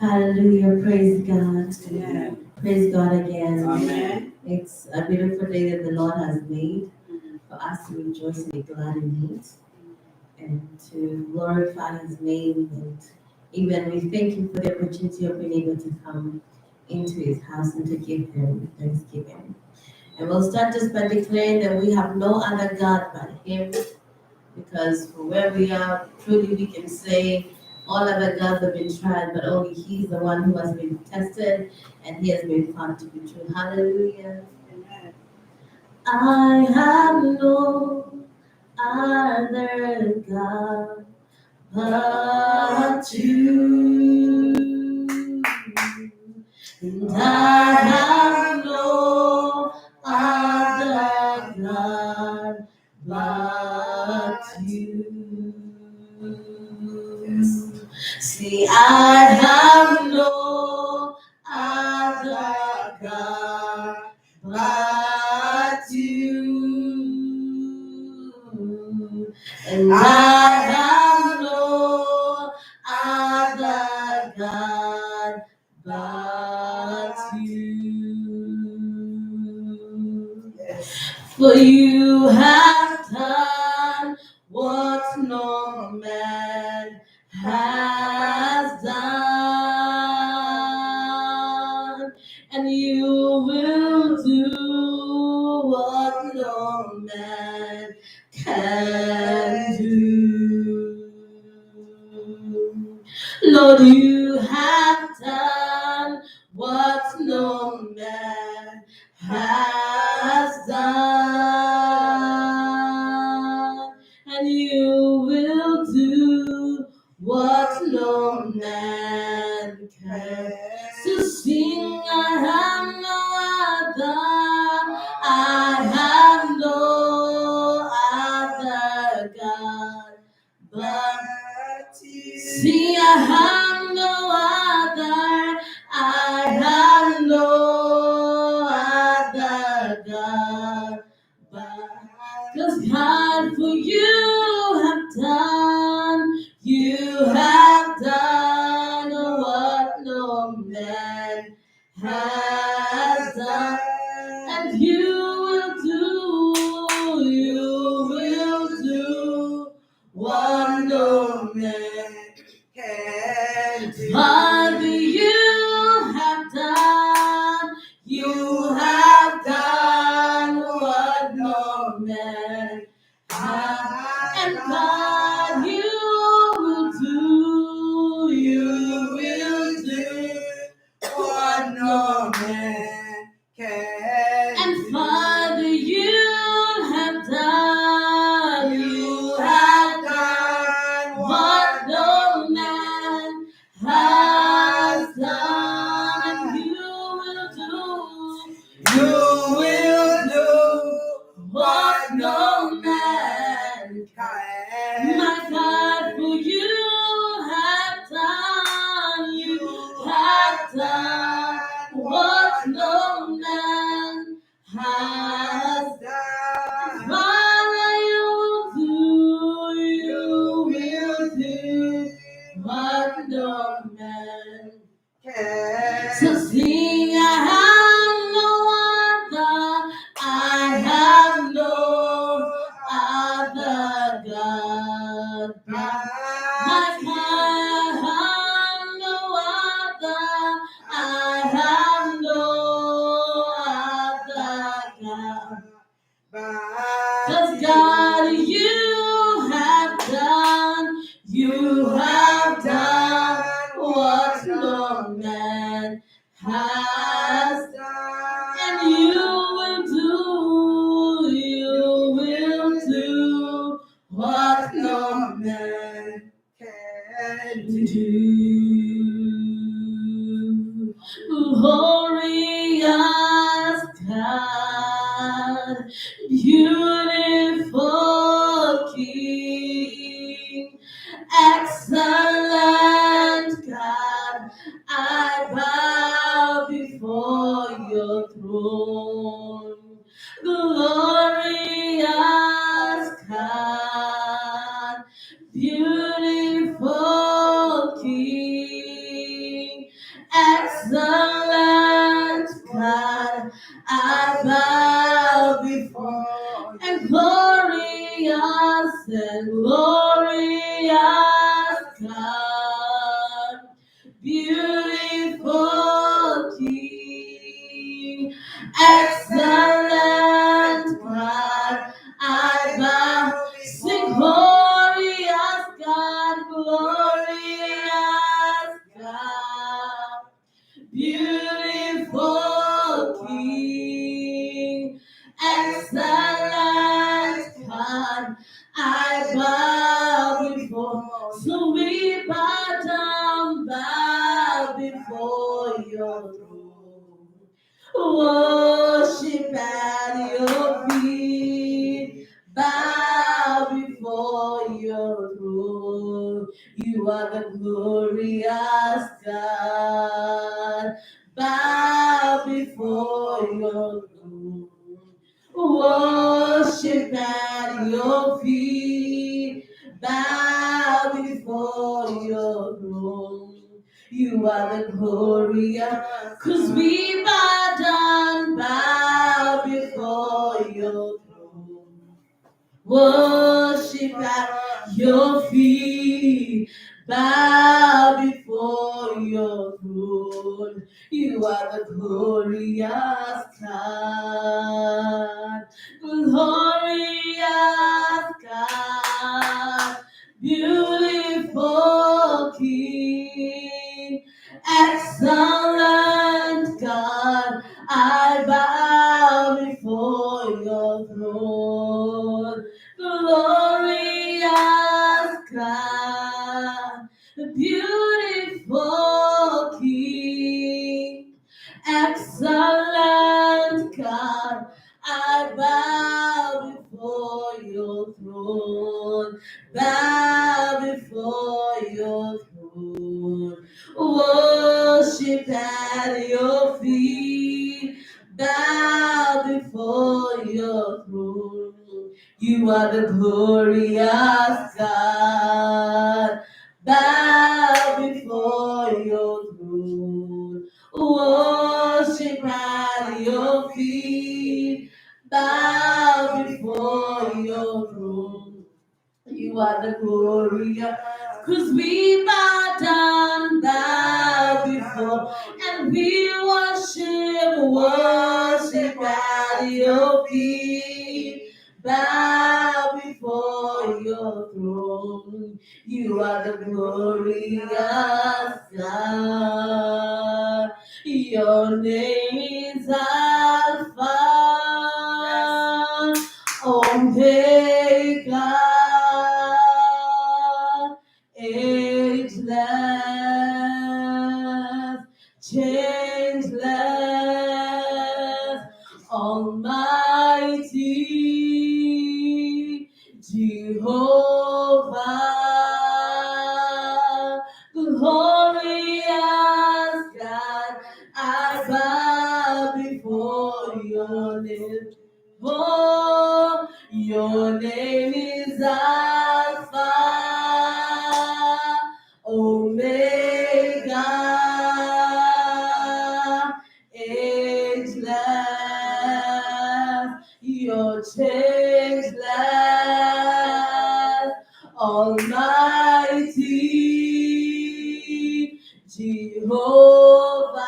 Hallelujah. Praise God. Amen. Praise God again. Amen. It's a beautiful day that the Lord has made for us to rejoice and be glad in it and to glorify His name. And even we thank Him for the opportunity of being able to come into His house and to give Him thanksgiving. And we'll start just by declaring that we have no other God but Him, because for where we are, truly we can say all other gods have been tried, but only He's the one who has been tested and He has been found to be true. Hallelujah. Amen. I have no other God but you, and I have no other God but you. See, I have no other God but you, and I have no other God but you. For you have done what no man has done, and you will do what no man can do. Lord, you have done what no man has done, and you will do what no man can. So sing, I have no other, I have no other God but you. See, I have no other, I have no other God but, 'cause God, for you have done what no man has done, and you will do what no man can do. Father, you have done what no man has, and God, you will do what no man can. And Father, you have done what no man has done, and you will do what no man can. My God, for you have done what no man has done. Father, you will do what no man can. So sing, I have no other, I have no other God. My God, I have no other, I have no other God. 'Cause God, you have done what no man has done, and you will do what no man can do. Glorious God, beautiful King, excellent God, I bow before your throne. Glorious God, beautiful King, worship at your feet, bow before your throne. You are the glorious God, bow before your throne. Worship at your feet, bow before your throne. You are the glorious, 'cause we bow down, bow before your throne. Worship at your feet, bow before your throne. You are the glorious God, glorious God, beautiful King, excellent God. I bow before your throne. Glorious God, the beautiful King, excellent God, I bow before your throne, bow before your throne, worship at your feet, bow before your throne. You are the glorious God, bow before your throne, worship at your feet, bow before your throne. You are the glorious, 'cause we bow down, bow before, and we worship at your feet, bow before your throne. You are the glorious God. Your name is Alpha, Omega, ageless, changeless, almighty Jehovah, glorious God, I bow before your name. Oh, your name is Alpha, Omega, ageless, you're changeless, almighty Jehovah,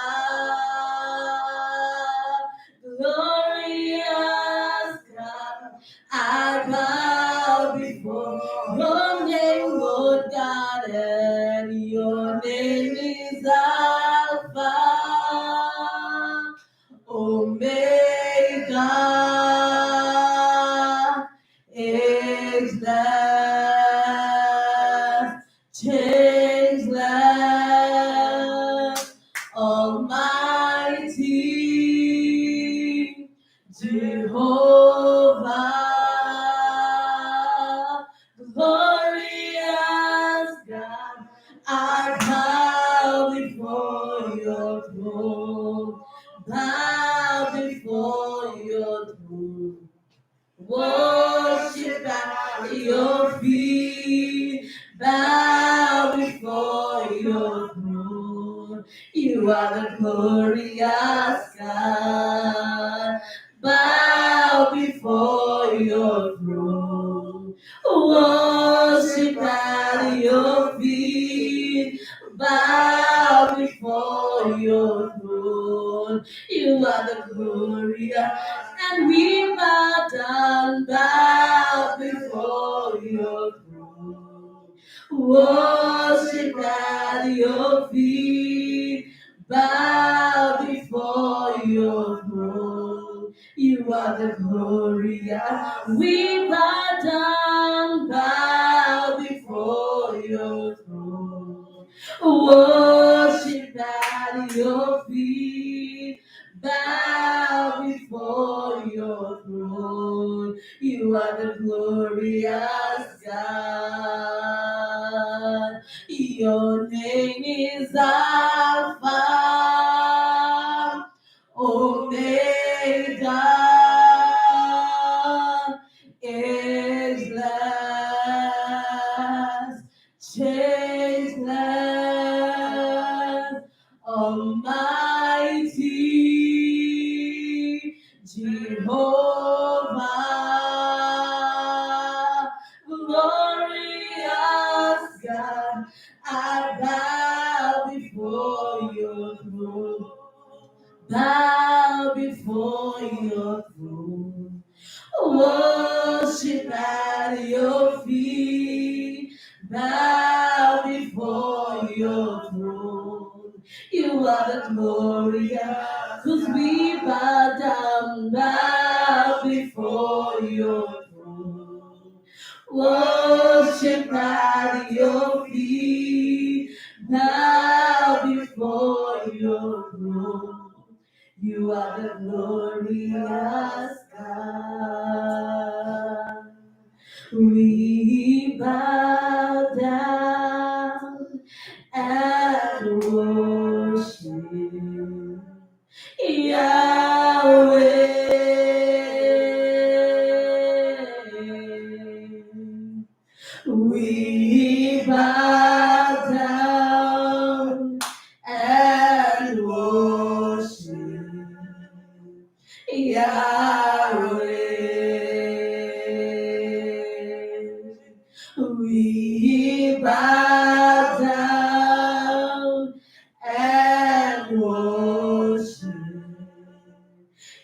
glorious God, I bow before your name, Lord God, and your name is Alpha, Omega, ageless, changeless, almighty Jehovah, glorious God, I bow before your throne, bow before your throne, worship at your feet, bow before your throne. You are the glorious God, bow before your throne, worship at your feet, bow before your throne. You are the glorious, and we bow down, bow before your throne, worship at your feet, bow before your throne. You are the glorious, we bow down, bow before your throne, worship at your feet, bow is Alpha, Omega, ageless, changeless, Almighty Jehovah, glorious God, I bow before your throne, bow before your throne, worship at your feet, bow before your throne. You are the glorious, 'cause we bow down, bow before your throne. Worship at your feet, bow before your throne. You are the glorious God. We bow down and worship Yahweh. We bow down and worship Yahweh. We bow down and worship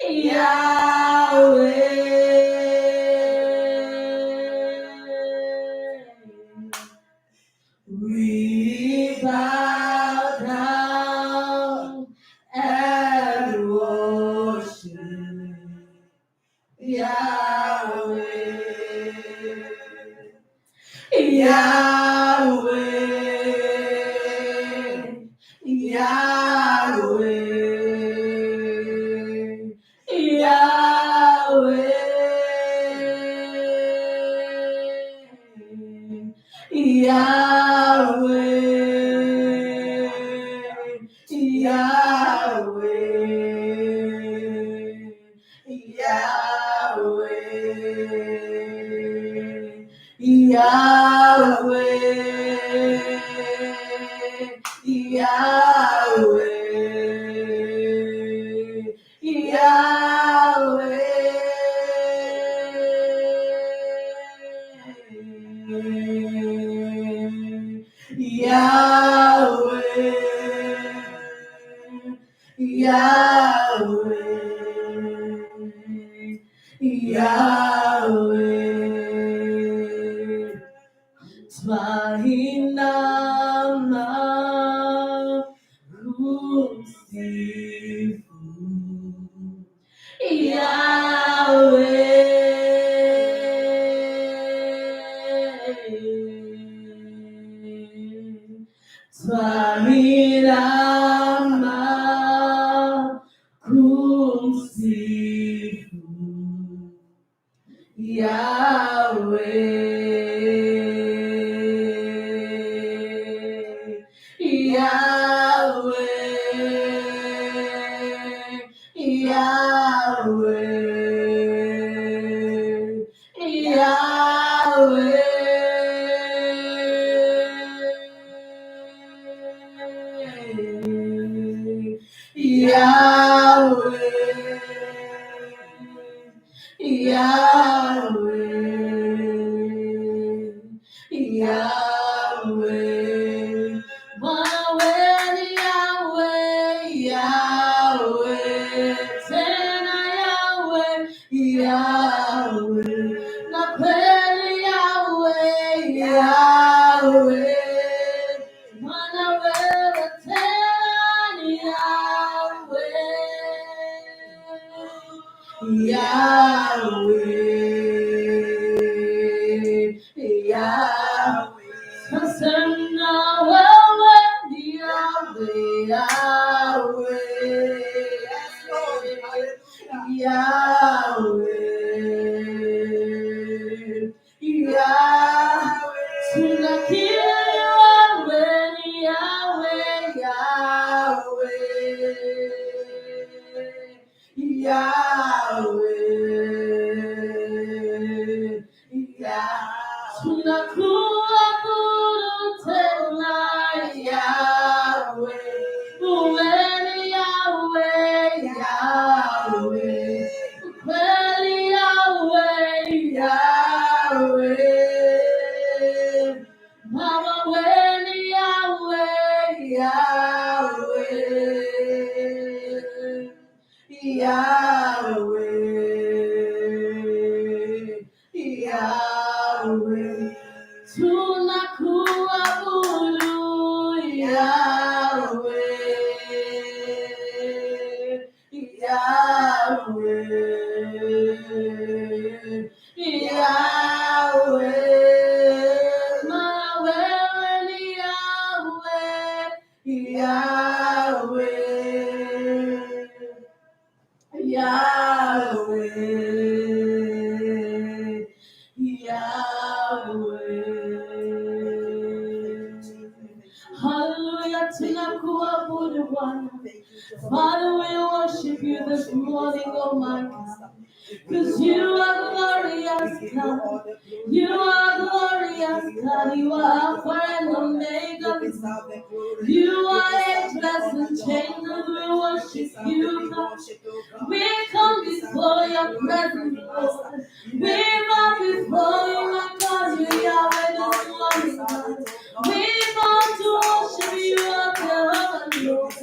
Yahweh. We bow down and worship Yahweh. Yahweh, Yahweh, Yahweh, Yahweh. Twainama kumsifu Yahweh. Twainama kumsifu Yahweh, Yahweh, Yahweh, Yahweh, Yahweh, Yahweh, Yahweh, Yahweh, Yahweh, tena Yahweh, Yahweh, na kweli Yahweh, Yahweh, Mana wewe tena ni Yahweh. Ukweli Yahweh, Yahweh. Ukweli Yahweh, Yahweh. Mama weni Yahweh, Yahweh. Yahweh, Yahweh. Tunakuabudu Yahweh, Yahweh, Yahweh. Maweli Yahweh, Yahweh, Yahweh, Yahweh. Hallelujah, tunakuabudu Bwana. Father, we worship you this morning, oh my God. Because you are glorious, God. You are glorious, God. You are Alpha and Omega. You are ageless and changeless. We worship you, God. We come before your presence, Lord. We bow before you, my God. You Yahweh this morning, God. We come to worship you, Jehovah, Lord.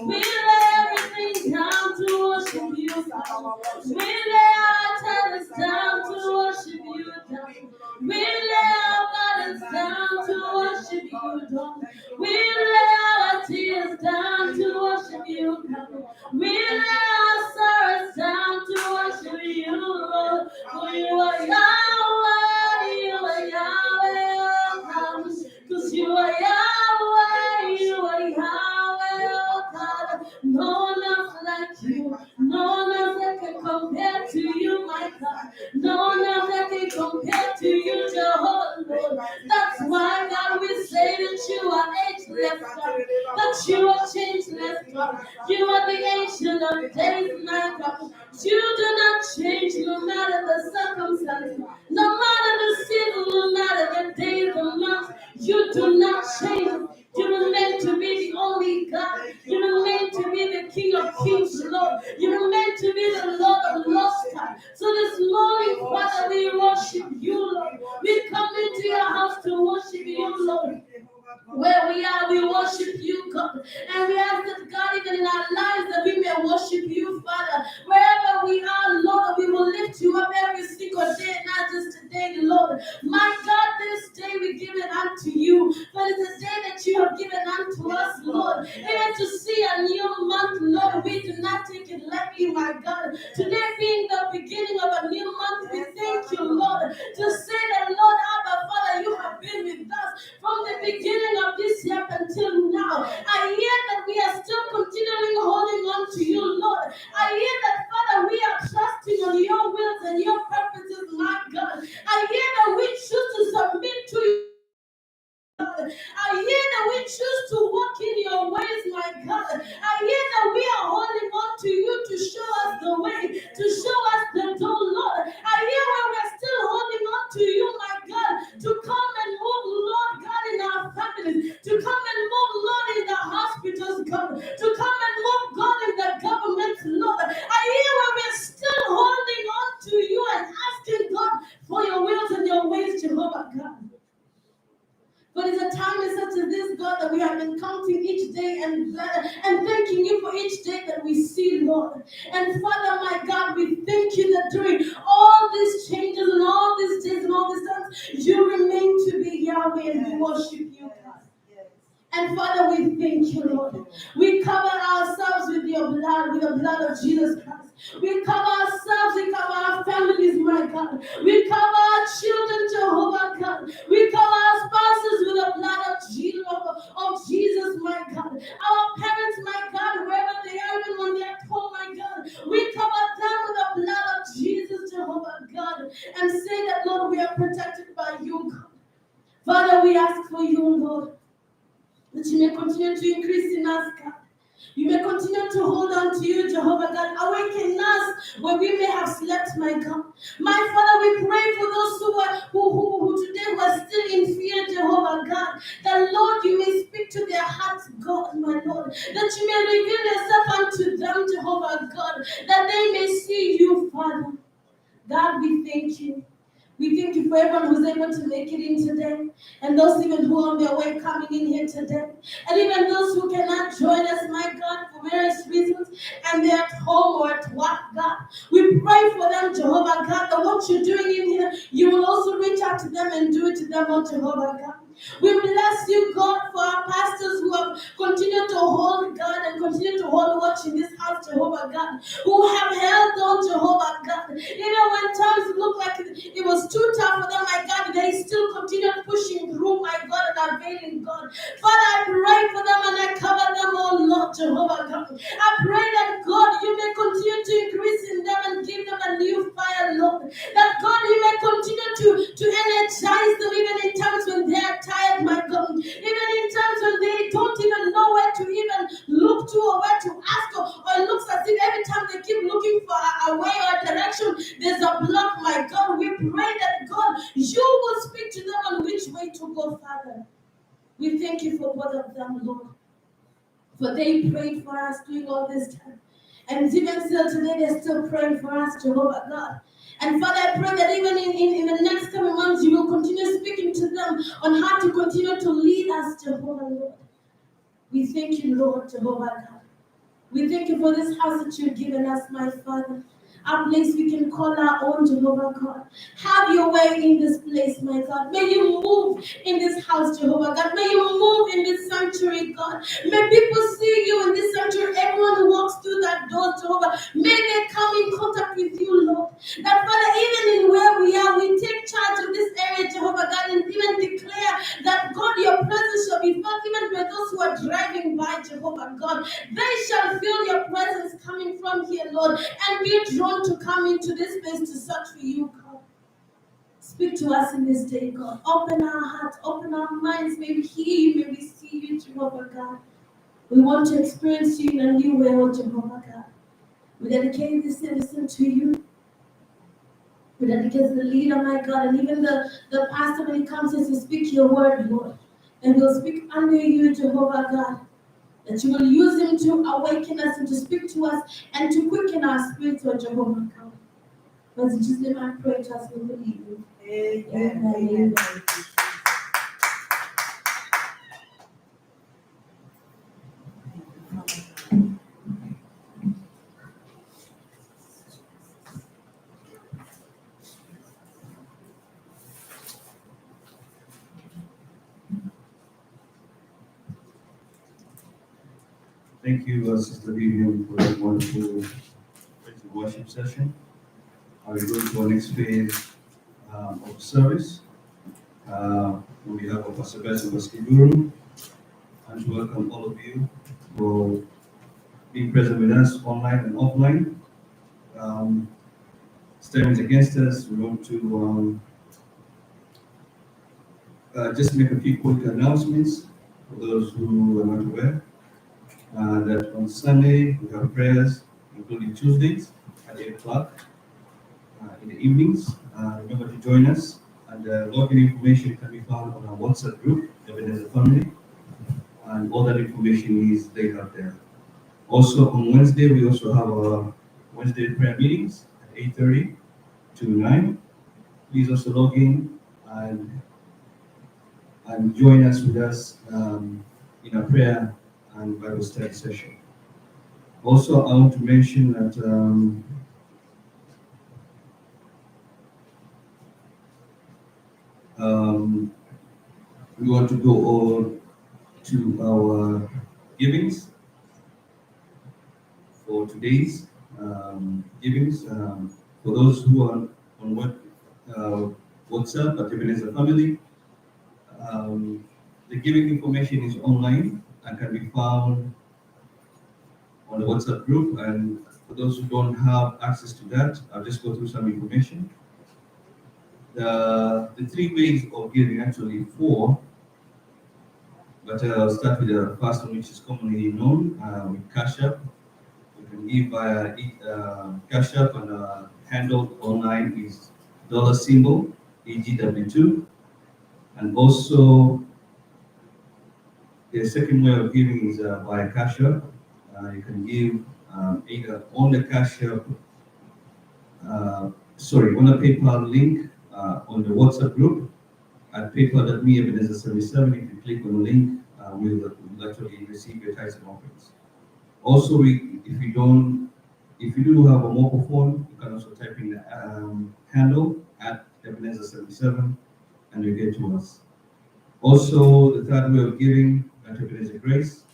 We lay everything down to worship you, God. We lay our talents down to worship you, God. We lay our burdens down to worship you, God. We lay our tears down to worship you, God. We lay our sorrows down to worship you, Lord. For you are Yahweh, you are Yahweh, oh God. Because you are Yahweh, you are Yahweh, oh God. No one else like you, no one else that can compare to you, my God. No one else that can compare to you, Jehovah, Lord. That's why, God, we say that you are ageless, God. That you are changeless, God. You are the ancient of days, my God. You do not change no matter the circumstances, no matter the season, no matter the days or months. You do not change. You remain to be the only God. You remain to be the King of Kings, Lord. You remain to be the Lord of Lords, God. So this morning, Father, we worship you, Lord. We come into your house to worship you, Lord. Where we are, we worship you, God. And we ask that, God, even in our lives, that we may worship you, Father. Wherever we are, Lord, we will lift you up every single day, not just today, Lord. My God, this day we give it unto you. For it's a day that you have given unto us, Lord. Even to see a new month, Lord, we do not take it lightly, my God. Today being the beginning of a new month, we thank you, Lord. To say that, Lord, Abba, Father, you have been with us from the beginning of this year until now. I hear that we are still continually holding on to you, Lord. I hear that, Father, we are trusting on your wills and your purposes, my God. I hear that we choose to submit to you. I hear that we choose to walk in your ways, my God. I hear that we are holding on to you to show us the way, to show us the door, Lord. I hear when we're still holding on to you, my God, to come and move, Lord God, in our families, to come and move, Lord, in the hospitals, God, to come and move, God, in the government, Lord. I hear when we're still holding on to you and asking, God, for your wills and your ways, Jehovah God. But it's a time such as this, God, that we have been counting each day and thanking you for each day that we see, Lord. And Father, my God, we thank you that during all these changes and all these days and all these times, you remain to be Yahweh and we worship you, God. And Father, we thank you, Lord. We cover ourselves with your blood, with the blood of Jesus Christ. We cover ourselves, we cover our families, my God. We cover our children, Jehovah God. We cover our spouses with the blood of Jesus, my God. Our parents, my God, wherever they are, even when they're at home, my God. We cover them with the blood of Jesus, Jehovah God. And say that, Lord, we are protected by you, God. Father, we ask for you, Lord, that you may continue to increase in us, God. You may continue to hold on to you, Jehovah God. Awaken us where we may have slept, my God. My Father, we pray for those who today who are still in fear, Jehovah God. That Lord, you may speak to their hearts, God, my Lord. That you may reveal yourself unto them, Jehovah God. That they may see you, Father. God, we thank you. We thank you for everyone who's able to make it in today, and those even who are on their way coming in here today, and even those who cannot join us, my God, for various reasons, and they're at home or at work, God. We pray for them, Jehovah God, that what you're doing in here, you will also reach out to them and do it to them, oh Jehovah God. We bless you, God, for our pastors who have continued to hold God and continue to hold watch in this house, Jehovah God, who have held on, Jehovah God. Even when times look like it was too tough for them, my God, they still continued pushing through, my God, and availing, God. Father, I pray for them and I cover them, oh Lord, Jehovah God. I pray that, God, you may continue to increase in them and give them a new fire, Lord. That, God, you may continue to energize them even in times when they are tired, my God. Even in times when they don't even know where to even look to or where to ask, or it looks as if every time they keep looking for a way or a direction, there's a block, my God. We pray that, God, you will speak to them on which way to go, Father. We thank you for both of them, Lord. For they prayed for us during all this time. And even still today, they're still praying for us, Jehovah God. And Father, I pray that even in the next coming months, you will continue speaking to them on how to continue to lead us, Jehovah Lord. We thank you, Lord, Jehovah God. We thank you for this house that you've given us, my Father. A place we can call our own, Jehovah God. Have your way in this place, my God. May you move in this house, Jehovah God. May you move in this sanctuary, God. May people see you in this sanctuary. Everyone who walks through that door, Jehovah, may they come in contact with you, Lord. That, Father, even in where we are, we take charge of this area, Jehovah God, and even declare that, God, your presence shall be felt even by those who are driving by, Jehovah God. They shall feel your presence coming from here, Lord, and be drawn to come into this place to search for you, God. Speak to us in this day, God. Open our hearts, open our minds. May we hear you, may we see you, Jehovah God. We want to experience you in a new way, oh Jehovah God. We dedicate this service to you. We dedicate the leader, my God, and even the pastor when he comes here to speak your word, Lord. And we'll speak under you, Jehovah God. That you will use him to awaken us and to speak to us and to quicken our spirits, oh Jehovah God. But in Jesus' name I pray, trust we believe you. Amen. Amen. Thank you, Sister Vivian, for that wonderful worship session. I will go to our next phase of service. On behalf of Pastor Bessie Kikuyu, and to welcome all of you for being present with us online and offline. Statements against us, we want to just make a few quick announcements for those who are not aware. That on Sunday we have prayers, including Tuesdays at 8 o'clock in the evenings. Remember to join us, and login information can be found on our WhatsApp group, Ebenezer Family, and all that information is laid out there. Also on Wednesday, we also have our Wednesday prayer meetings at 8:30 to 9. Please also log in and join us in a prayer and Bible study session. Also, I want to mention that we want to go over to our givings for today's givings. For those who are on WhatsApp at Ebenezer Family, the giving information is online and can be found on the WhatsApp group. And for those who don't have access to that, I'll just go through some information. The three ways of giving, actually four, But I'll start with the first one, which is commonly known with Cash App. You can give via Cash App, and handle online is dollar symbol EGW2. And also, the second way of giving is via Cash App. You can give either on the Cash App, on the PayPal link on the WhatsApp group at PayPal.me Ebenezer 77. If you click on the link, we'll actually receive your tithes and offerings. Also, if you do have a mobile phone, you can also type in the handle at Ebenezer 77 and you get to us. Also, the third way of giving at Ebenezer Grace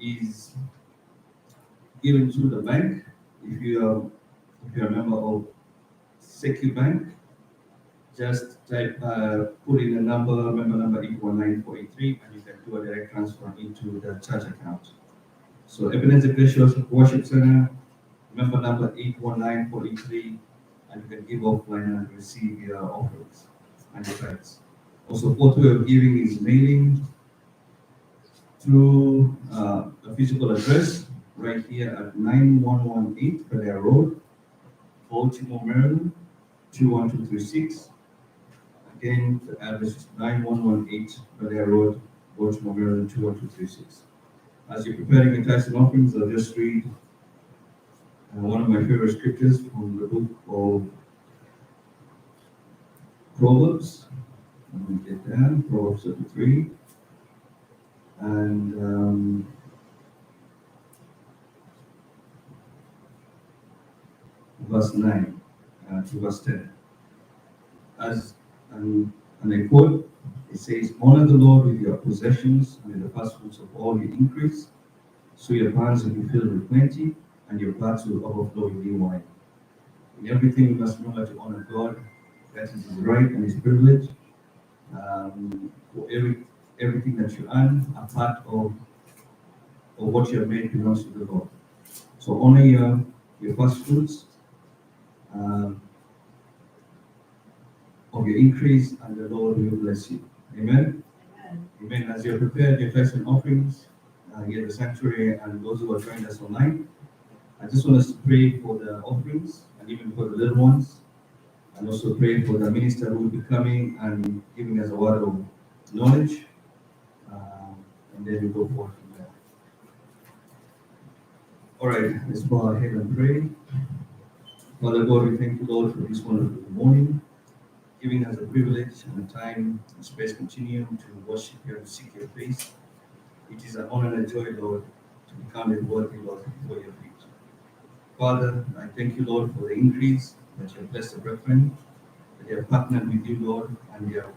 is given to the bank. If you are a member of Secu Bank, just put in a member number 819483, and you can do a direct transfer into the church account. So Ebenezer Gracious Worship Center, member number 819483, and you can give offline and receive your offerings and your tithes. Also, fourth way of giving is mailing through a physical address right here at 9118 Belair Road, Baltimore, Maryland, 21236. Again, the address is 9118 Belair Road, Baltimore, Maryland, 21236. As you're preparing your tithes and offerings, I'll just read one of my favorite scriptures from the book of Proverbs. Let me get that, Proverbs 33. And verse 9 to verse 10. And I quote, it says, "Honor the Lord with your possessions and with the first fruits of all your increase, so your barns will be filled with plenty, and your vats will overflow with new wine." In everything, we must remember to honor God. That is His right and His privilege. For everything that you earn, a part of what you have made belongs to the Lord. So honor your first fruits of your increase, and the Lord will bless you. Amen. Amen. As you're prepared your tithes and offerings here at the sanctuary, and those who are joining us online, I just want us to pray for the offerings and even for the little ones, and also pray for the minister who will be coming and giving us a word of knowledge, and then we go forward from there. All right, let's bow our head and pray. Father God, we thank you, Lord, for this wonderful morning, giving us a privilege and a time and space continuum to worship you and seek your face. It is an honor and a joy, Lord, to be counted worthy, Lord, before your feet. Father, I thank you, Lord, for the increase that you have blessed the brethren, that they have partnered with you, Lord, and they have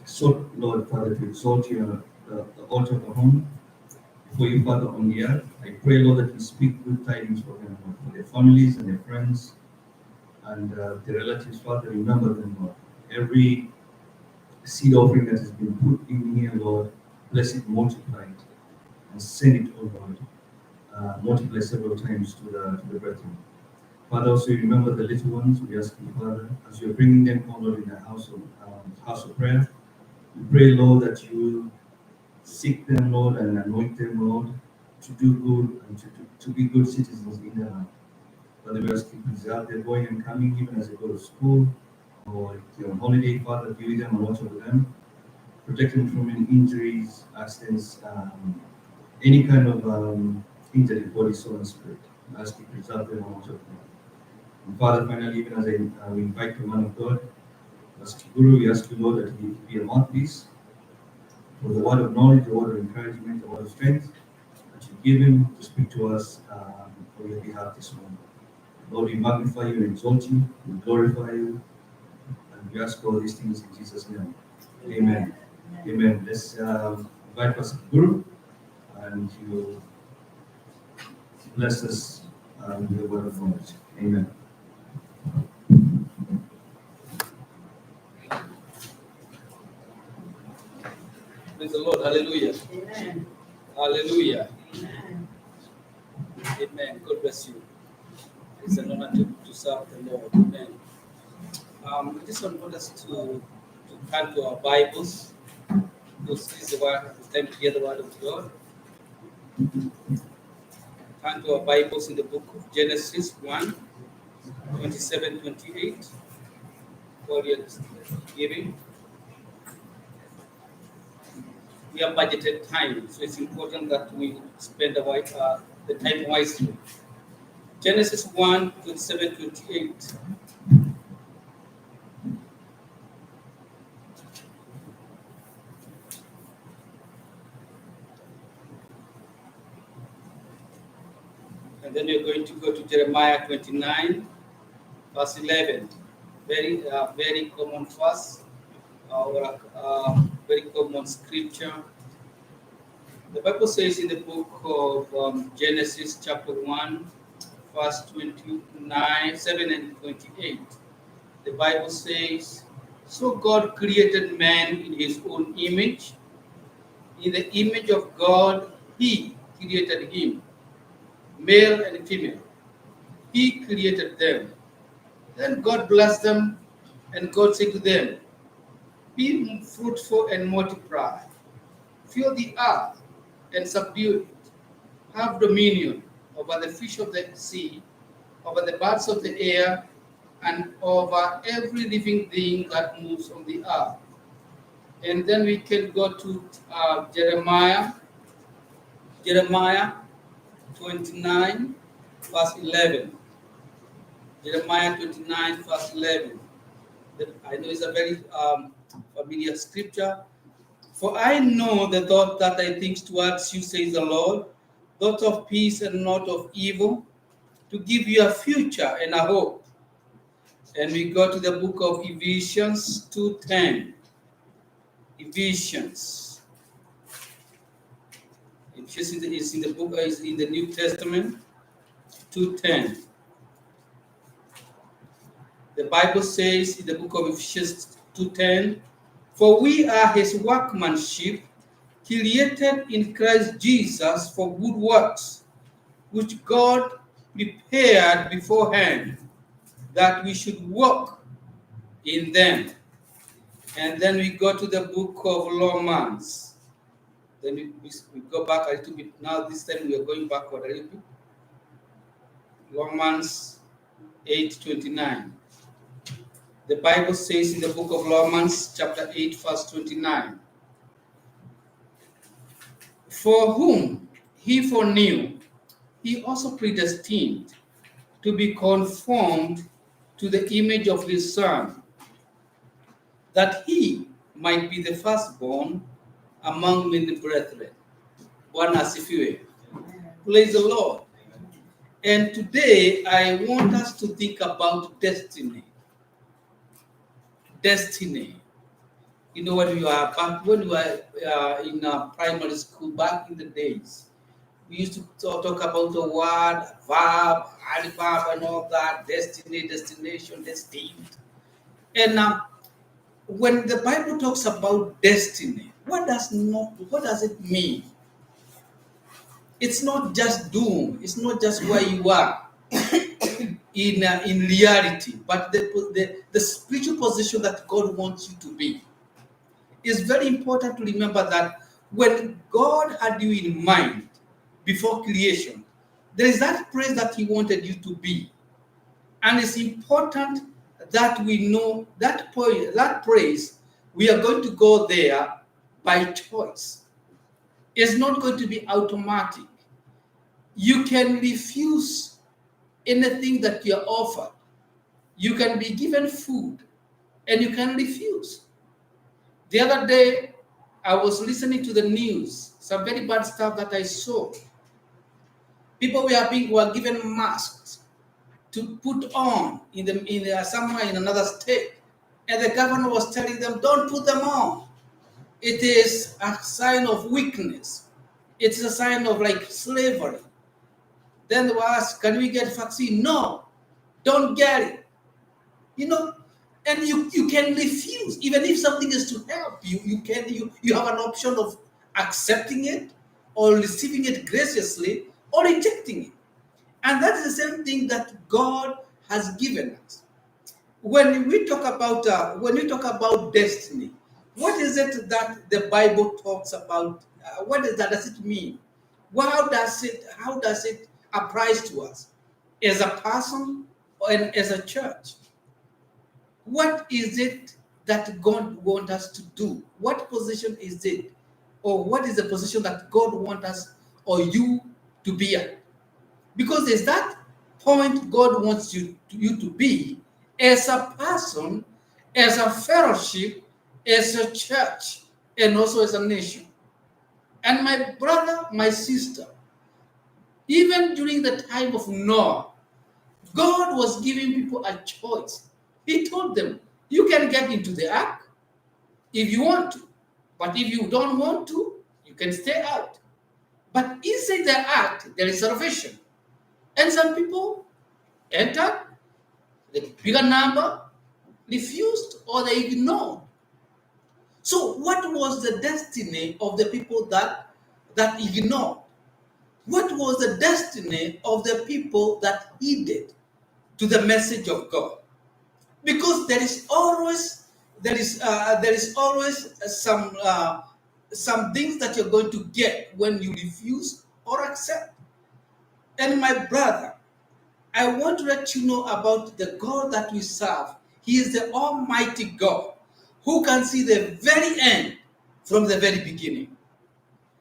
sought, Lord, Father, to exalt you the altar of the home before you, Father, on the earth. I pray, Lord, that you speak good tidings for them, Lord, for their families and their friends and their relatives, Father. Remember them, Lord. Every seed offering that has been put in here, Lord, bless it, multiply it, and send it, oh Lord, multiply several times to the brethren. Father, also remember the little ones. We ask you, Father, as you're bringing them, oh Lord, in the house of prayer. We pray, Lord, that you will seek them, Lord, and anoint them, Lord, to do good and to be good citizens in their life. Father, we ask you to preserve their going and coming, even as they go to school or if they're on holiday. Father, be with them and watch over them. Protect them from any injuries, accidents, any kind of injury, body, soul, and spirit. I ask you to preserve them and watch over them. And Father, finally, even as we invite the man of God, as Guru, we ask you, Lord, that he be a mouthpiece for the word of knowledge, the word of encouragement, the word of strength, that you give him to speak to us on your behalf this morning. Lord, we magnify you and exalt you, we glorify you, and we ask all these things in Jesus' name. Amen. Amen. Let's invite Pastor Guru, and he will bless us with the word of knowledge. Amen. Praise the Lord. Hallelujah. Amen. Hallelujah. Amen. Amen. God bless you. It's an honor to serve the Lord. Amen. I just want us to turn to our Bibles This is the word, the time to hear the word of God. Turn to our Bibles in the book of Genesis 1, 27, 28. While you're giving, we have budgeted time, so it's important that we spend the time wisely. Genesis 1, 27, 28. And then we're going to go to Jeremiah 29, verse 11. Very common verse, or very common scripture. The Bible says in the book of Genesis, chapter 1, verse 29, 7 and 28. The Bible says, so God created man in his own image. In the image of God, he created him, male and female. He created them. Then God blessed them, and God said to them, be fruitful and multiply. Fill the earth and subdue it. Have dominion over the fish of the sea, over the birds of the air, and over every living thing that moves on the earth. And then we can go to Jeremiah 29, verse 11. Jeremiah 29, verse 11. I know it's a very familiar scripture. For I know the thought that I think towards you, says the Lord, thought of peace and not of evil, to give you a future and a hope. And we go to the book of Ephesians 2:10. Ephesians. It's in the book, is in the New Testament, 2:10. The Bible says in the book of Ephesians 2:10, for we are his workmanship, created in Christ Jesus for good works, which God prepared beforehand, that we should walk in them. And then we go to the book of Romans. Then we go back a little bit. Now this time we are going backward a little bit. Romans 8:29. The Bible says in the book of Romans, chapter 8, verse 29, for whom he foreknew, he also predestined to be conformed to the image of his Son, that he might be the firstborn among many brethren. Bwana asifiwe. Praise the Lord. And today I want us to think about destiny. Destiny. You know, when we were in primary school back in the days, we used to talk about the word, verb, adverb, and all that, destiny, destination, destined. And when the Bible talks about destiny, what does it mean? It's not just doom. It's not just where you are in reality, but the spiritual position that God wants you to be. It's very important to remember that when God had you in mind before creation, there is that place that he wanted you to be. And it's important that we know that place, we are going to go there by choice. It's not going to be automatic. You can refuse anything that you're offered. You can be given food and you can refuse. The other day, I was listening to the news, some very bad stuff that I saw. People were given masks to put on somewhere in another state, and the governor was telling them, "Don't put them on. It is a sign of weakness. It's a sign of like slavery." Then they were asked, "Can we get vaccine?" "No, don't get it." You know, and you can refuse, even if something is to help you. You have an option of accepting it, or receiving it graciously, or rejecting it. And that's the same thing that God has given us. When we talk about destiny, What is it that the Bible talks about? What is that? Does it mean? Well, how does it apply to us as a person and as a church? What is it that God wants us to do? What position is it? Or what is the position that God wants us or you to be at? Because there's that point God wants you to be as a person, as a fellowship, as a church, and also as a nation. And my brother, my sister, even during the time of Noah, God was giving people a choice. He told them, you can get into the ark if you want to, but if you don't want to, you can stay out. But inside the ark, there is salvation. And some people entered, the bigger number refused or they ignored. So, what was the destiny of the people that ignored? What was the destiny of the people that heeded to the message of God? Because there is always some things that you're going to get when you refuse or accept. And my brother, I want to let you know about the God that we serve. He is the Almighty God who can see the very end from the very beginning,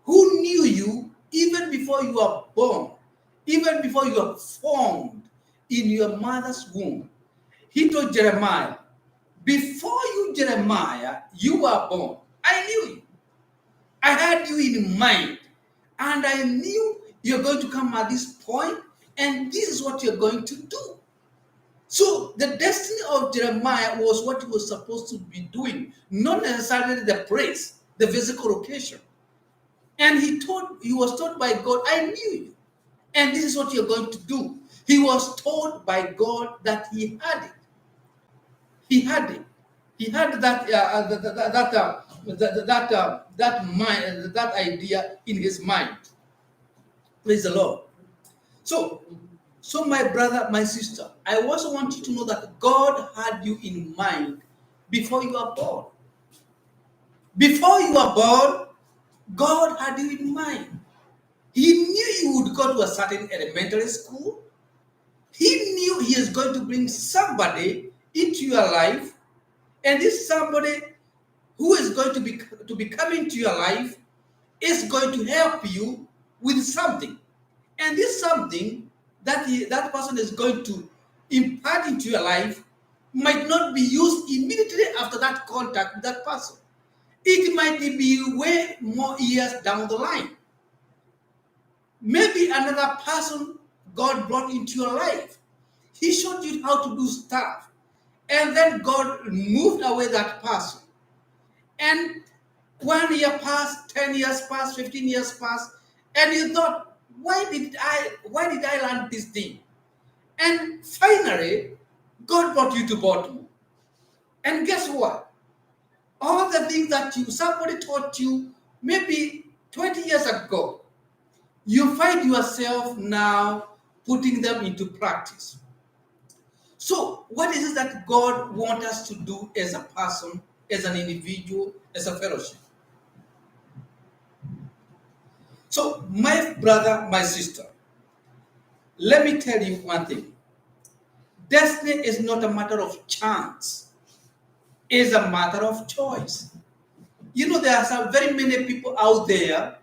who knew you even before you were born, even before you were formed in your mother's womb. He told Jeremiah, before you, Jeremiah, you were born, I knew you. I had you in mind, and I knew you're going to come at this point, and this is what you're going to do. So the destiny of Jeremiah was what he was supposed to be doing, not necessarily the praise, the physical occasion. And he was told by God, I knew you, and this is what you're going to do. He was told by God that he had it. He had it. He had that idea in his mind. Praise the Lord. So my brother, my sister, I also want you to know that God had you in mind before you were born. Before you were born, God had you in mind. He knew you would go to a certain elementary school. He knew he is going to bring somebody into your life, and this somebody who is going to be coming to your life is going to help you with something. And this something that person is going to impart into your life might not be used immediately after that contact with that person. It might be way more years down the line. Maybe another person God brought into your life. He showed you how to do stuff. And then God moved away that person. And 1 year passed, 10 years passed, 15 years passed, and you thought, why did I learn this thing? And finally, God brought you to Baltimore. And guess what? All the things that somebody taught you maybe 20 years ago, you find yourself now putting them into practice. So, what is it that God wants us to do as a person, as an individual, as a fellowship? So, my brother, my sister, let me tell you one thing. Destiny is not a matter of chance. It's a matter of choice. You know, there are some very many people out there,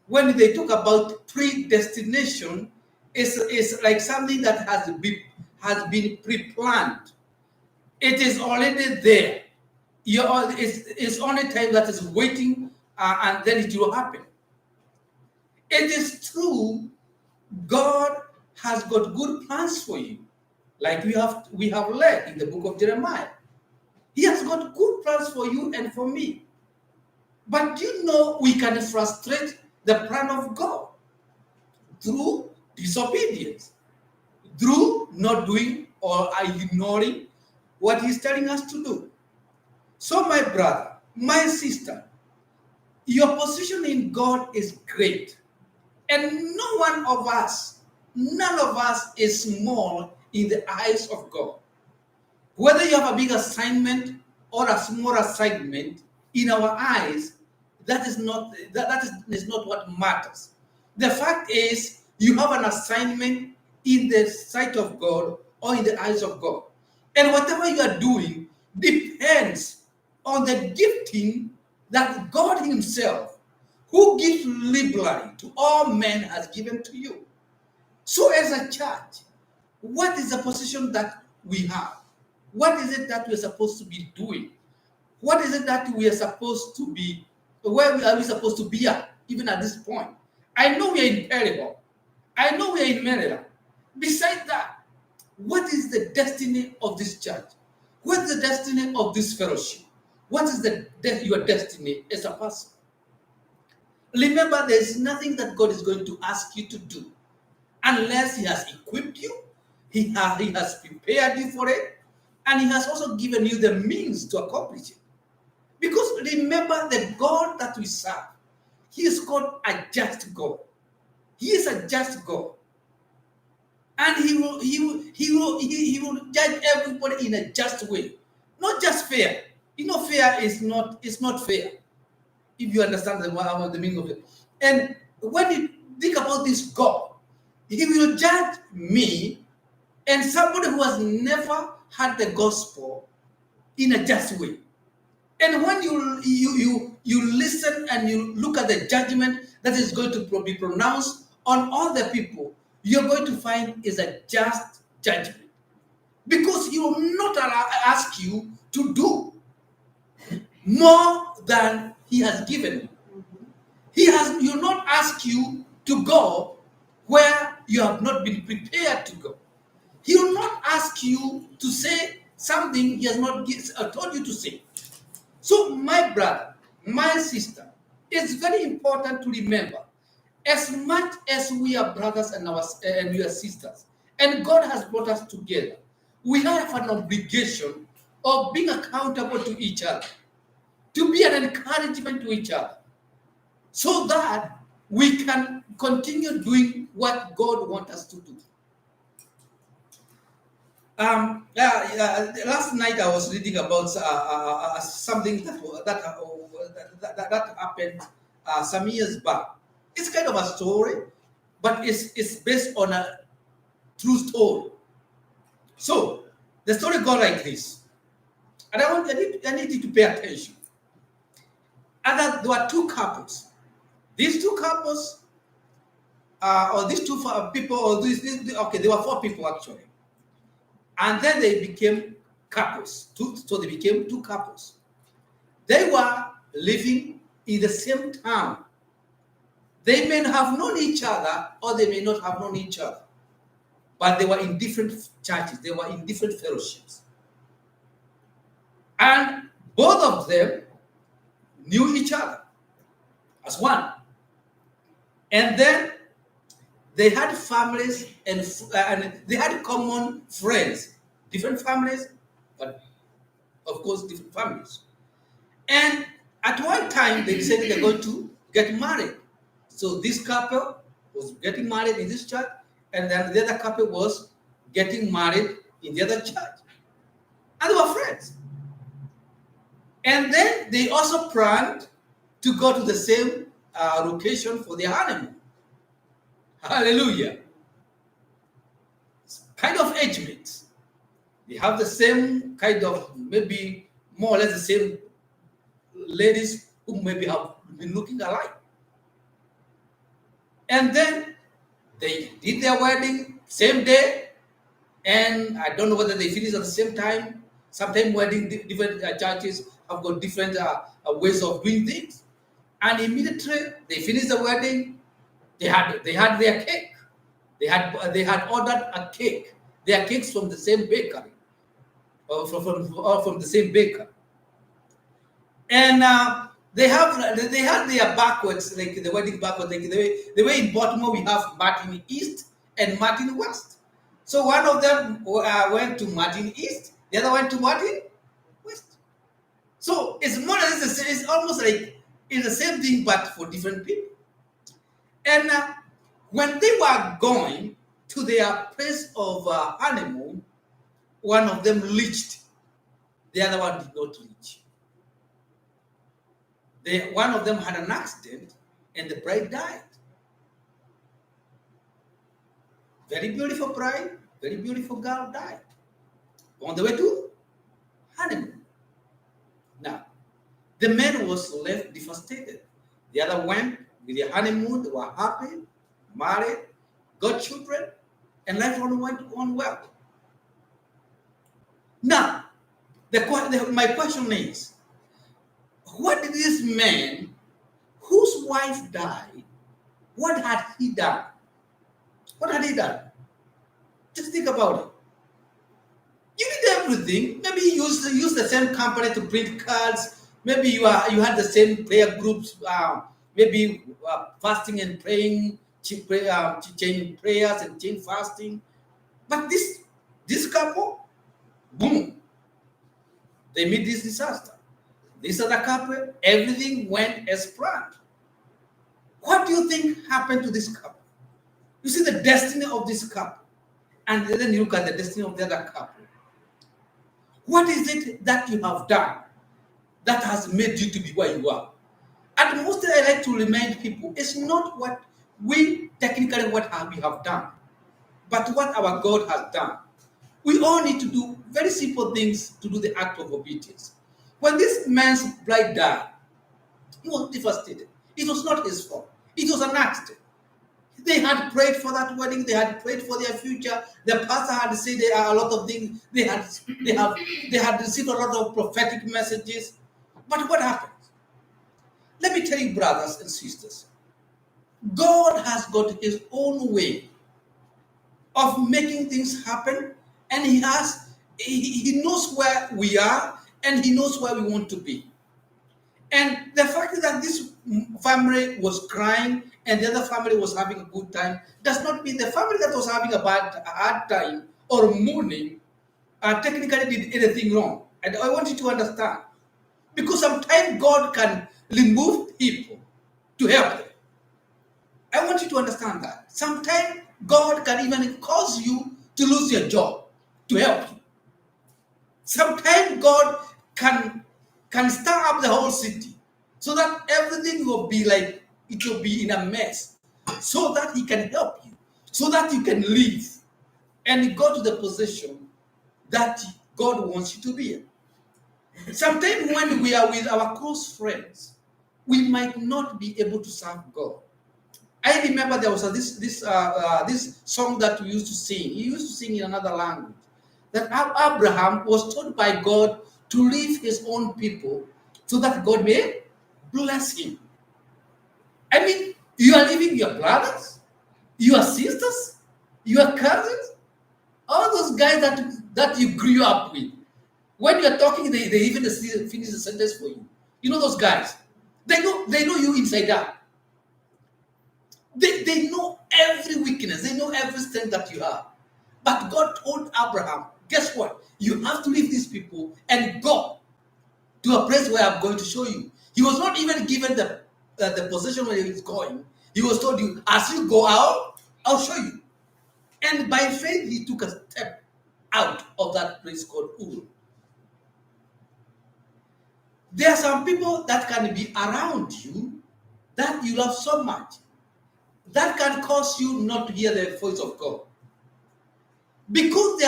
when they talk about predestination, it's like something that has been pre-planned. It is already there. It's only time that is waiting, and then it will happen. It is true, God has got good plans for you, like we have read in the book of Jeremiah. He has got good plans for you and for me. But you know, we can frustrate the plan of God through disobedience, through not doing or ignoring what He's telling us to do. So, my brother, my sister, your position in God is great. And none of us is small in the eyes of God. Whether you have a big assignment or a small assignment, in our eyes, that is not what matters. The fact is, you have an assignment in the sight of God or in the eyes of God. And whatever you are doing depends on the gifting that God Himself, who gives liberally to all men, has given to you. So, as a church, what is the position that we have? What is it that we're supposed to be doing? What is it that we are supposed to be? Where are we supposed to be at, even at this point? I know we are in Peribon. I know we are in Maryland. Besides that, what is the destiny of this church? What is the destiny of this fellowship? What is your destiny as a person? Remember, there is nothing that God is going to ask you to do unless He has equipped you, He has prepared you for it, and He has also given you the means to accomplish it. Because remember, the God that we serve, He is called a just God. He is a just God. And He will judge everybody in a just way. Not just fair. You know, fair is not fair. If you understand the meaning of it. And when you think about this God, He will judge me and somebody who has never had the gospel in a just way. And when you listen and you look at the judgment that is going to be pronounced on all the people, you're going to find is a just judgment. Because He will not ask you to do more than He has given you. He will not ask you to go where you have not been prepared to go. He will not ask you to say something He has not told you to say. So, my brother, my sister, it's very important to remember, as much as we are brothers and we are sisters, and God has brought us together, we have an obligation of being accountable to each other, to be an encouragement to each other, so that we can continue doing what God wants us to do. Last night I was reading about something that happened some years back. It's kind of a story, but it's based on a true story. So the story goes like this, and I need you to pay attention. And that there were two couples. These two couples, or these two people, or there were four people actually. And then they became couples. So they became two couples. They were living in the same town. They may have known each other, or they may not have known each other. But they were in different churches. They were in different fellowships. And both of them knew each other as one. And then they had families and they had common friends, different families, but of course different families. And at one time they decided they're going to get married. So this couple was getting married in this church, and then the other couple was getting married in the other church. And they were friends. And then they also planned to go to the same location for their honeymoon. Hallelujah. Kind of age mates. They have the same kind of, maybe more or less the same ladies who maybe have been looking alike. And then they did their wedding same day, and I don't know whether they finished at the same time. Sometimes wedding, different churches have got different ways of doing things. And immediately they finished the wedding, they had their cake. They had ordered a cake. Their cakes from the same bakery, or from the same baker. And they had their backwards, like the wedding backwards, like the way in Baltimore we have Martin East and Martin West. So one of them went to Martin East, the other went to Martin West. So it's more or less the same. It's almost like it's the same thing, but for different people. And when they were going to their place of honeymoon, one of them reached, the other one did not reach. One of them had an accident and the bride died. Very beautiful bride, very beautiful girl died on the way to honeymoon. Now, the man was left devastated. The other went with their honeymoon, they were happy, married, got children, and life went on well. Now, my question is, what did this man whose wife died, what had he done? What had he done? Just think about it. You did everything. Maybe you used the same company to print cards. Maybe you had the same prayer groups. Maybe fasting and praying, change prayers and change fasting. But this couple, boom, they meet this disaster. This other couple, everything went as planned. What do you think happened to this couple? You see the destiny of this couple, and then you look at the destiny of the other couple. What is it that you have done that has made you to be where you are? And mostly I like to remind people, it's not what we technically we have done, but what our God has done. We all need to do very simple things to do the act of obedience. When this man's bride died, he was devastated. It was not his fault. It was an accident. They had prayed for that wedding. They had prayed for their future. The pastor had said there are a lot of things. They had received a lot of prophetic messages. But what happened? Let me tell you, brothers and sisters, God has got his own way of making things happen, and he knows where we are, and he knows where we want to be. And the fact that this family was crying and the other family was having a good time does not mean the family that was having a hard time or mourning technically did anything wrong. And I want you to understand, because sometimes God can remove people to help them. I want you to understand that. Sometimes God can even cause you to lose your job to help you. Sometimes God can stir up the whole city so that everything will be like, it will be in a mess, so that he can help you, so that you can live and go to the position that God wants you to be in. Sometimes when we are with our close friends, we might not be able to serve God. I remember there was this song that we used to sing. He used to sing in another language. That Abraham was told by God to leave his own people so that God may bless him. I mean, you are leaving your brothers, your sisters, your cousins, all those guys that you grew up with. When you're talking, they even finish the sentence for you. You know those guys. They know you inside out. They know every weakness. They know every strength that you have. But God told Abraham, guess what? You have to leave these people and go to a place where I'm going to show you. He was not even given the position where he was going. He was told, you, as you go out, I'll show you. And by faith, he took a step out of that place called Ur. There are some people that can be around you that you love so much that can cause you not to hear the voice of God. Because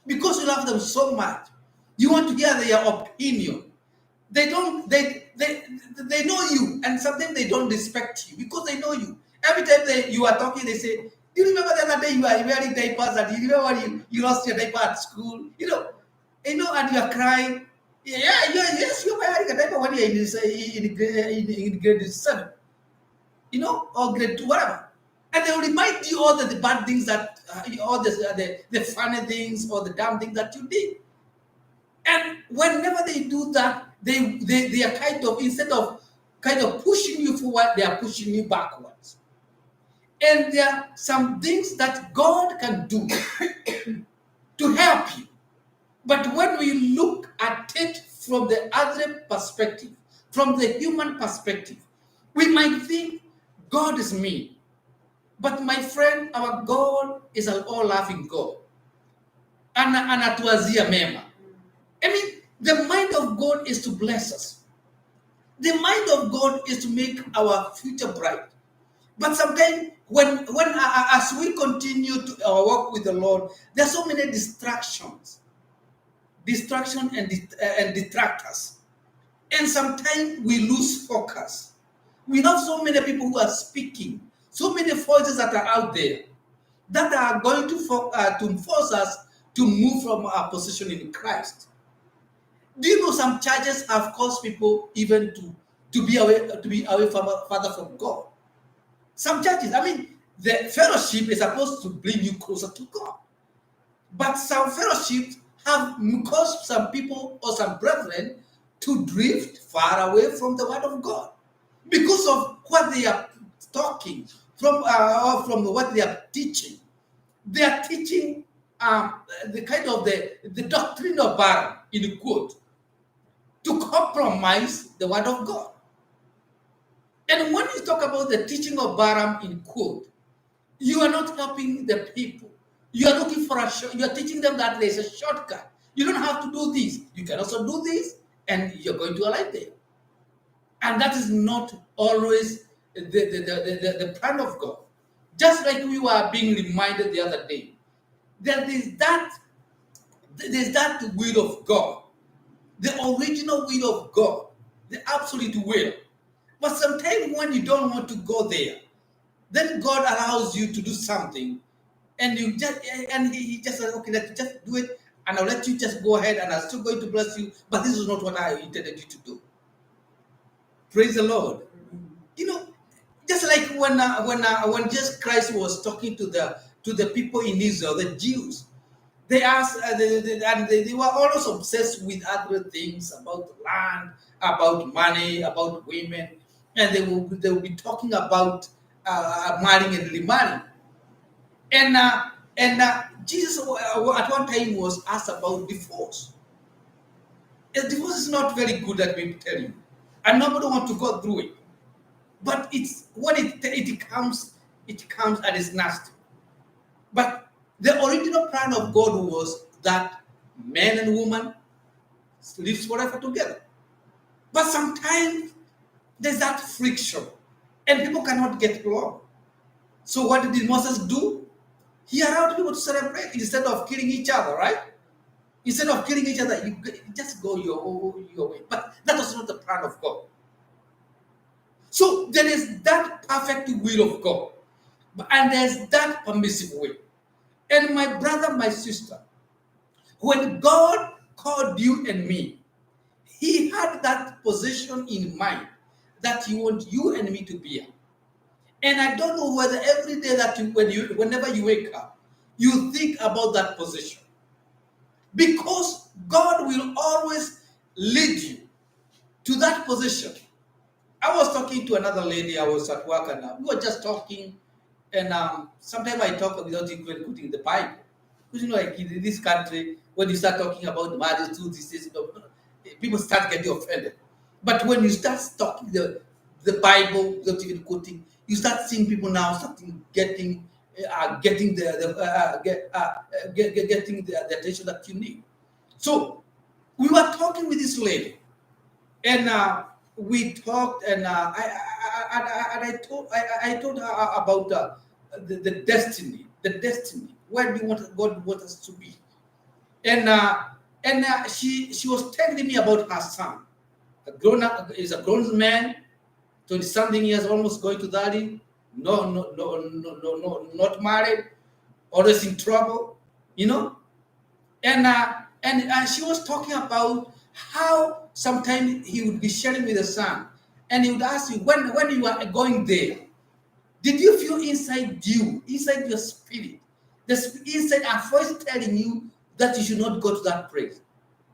you love them so much, you want to hear their opinion. They know you, and sometimes they don't respect you because they know you. Every time you are talking, they say, "Do you remember the other day you were wearing diapers? And you remember when you lost your diaper at school? And you are crying. Yes, you're wearing a diaper when you're in grade 7, or grade 2, whatever." And they will remind you all the bad things that, all the funny things or the dumb things that you did. And whenever they do that, they are instead of pushing you forward, they are pushing you backwards. And there are some things that God can do to help you. But when we look at it from the other perspective, from the human perspective, we might think God is mean. But my friend, our God is an all-loving God. Anatuazia mema. I mean, the mind of God is to bless us. The mind of God is to make our future bright. But sometimes when as we continue to our walk with the Lord, there are so many distractions, and detractors, and sometimes we lose focus. We have so many people who are speaking, so many voices that are out there that are going to force us to move from our position in Christ. Do you know some churches have caused people even to be away from Father from God? Some churches, I mean, the fellowship is supposed to bring you closer to God. But some fellowships have caused some people or some brethren to drift far away from the word of God because of what they are talking or from what they are teaching. They are teaching the kind of the doctrine of Balaam, in quote, to compromise the word of God. And when you talk about the teaching of Balaam, in quote, you are not helping the people. You are looking for you are teaching them that there is a shortcut. You don't have to do this. You can also do this, and you're going to alight there. And that is not always the plan of God. Just like we were being reminded the other day, there is that will of God, the original will of God, the absolute will. But sometimes when you don't want to go there, then God allows you to do something, and he just says, okay, let's just do it, and I'll let you just go ahead, and I'm still going to bless you, but this is not what I intended you to do. Praise the Lord. You know, just like when Jesus Christ was talking to the people in Israel, the Jews, they asked, they were always obsessed with other things, about land, about money, about women, and they will be talking about marrying and remarrying. And Jesus at one time was asked about divorce. Divorce is not very good, let me tell you, and nobody want to go through it. But it's when it comes and it's nasty. But the original plan of God was that man and woman lives forever together. But sometimes there's that friction, and people cannot get along. So what did Moses do? He allowed people to celebrate instead of killing each other, right? Instead of killing each other, you just go your way. But that was not the plan of God. So there is that perfect will of God, and there's that permissive will. And my brother, my sister, when God called you and me, He had that position in mind that He wants you and me to be in. And I don't know whether every day that whenever you wake up, you think about that position. Because God will always lead you to that position. I was talking to another lady. I was at work, and we were just talking. And sometimes I talk without even quoting the Bible. Because like in this country, when you start talking about marriage, do this, people start getting offended. But when you start talking the Bible without even quoting, you start seeing people now starting getting getting the attention that you need. So we were talking with this lady, and we talked, and I told her about the destiny, where do you want God want us to be, and she was telling me about her son, a grown man, 20-something years, almost going to 30, no, not married, always in trouble, and she was talking about how sometimes he would be sharing with the son, and he would ask you, when you are going there, did you feel inside your spirit, inside a voice telling you that you should not go to that place?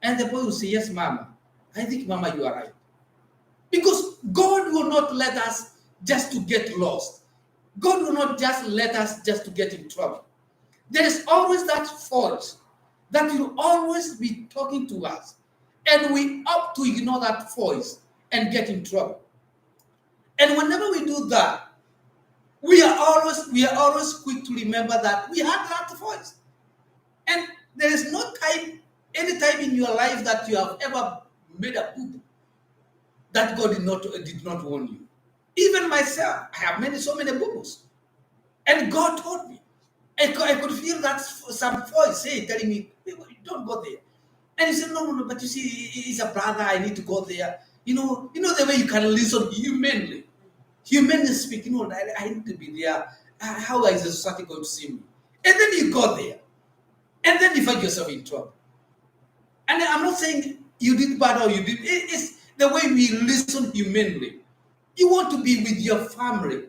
And the boy will say, yes, Mama. I think, Mama, you are right. Because God will not let us just to get lost. God will not just let us just to get in trouble. There is always that voice that will always be talking to us, and we opt to ignore that voice and get in trouble. And whenever we do that, we are always quick to remember that we had that voice. And there is any time in your life that you have ever made a boo-boo. that God did not warn you. Even myself, I have so many books. And God told me. I could feel that some voice telling me, don't go there. And he said, no, but you see, he's a brother, I need to go there. You know the way you can listen humanly. Humanly speaking, I need to be there. How is the society going to see me? And then you go there. And then you find yourself in trouble. And I'm not saying you did bad or you did. It's the way we listen humanly. You want to be with your family.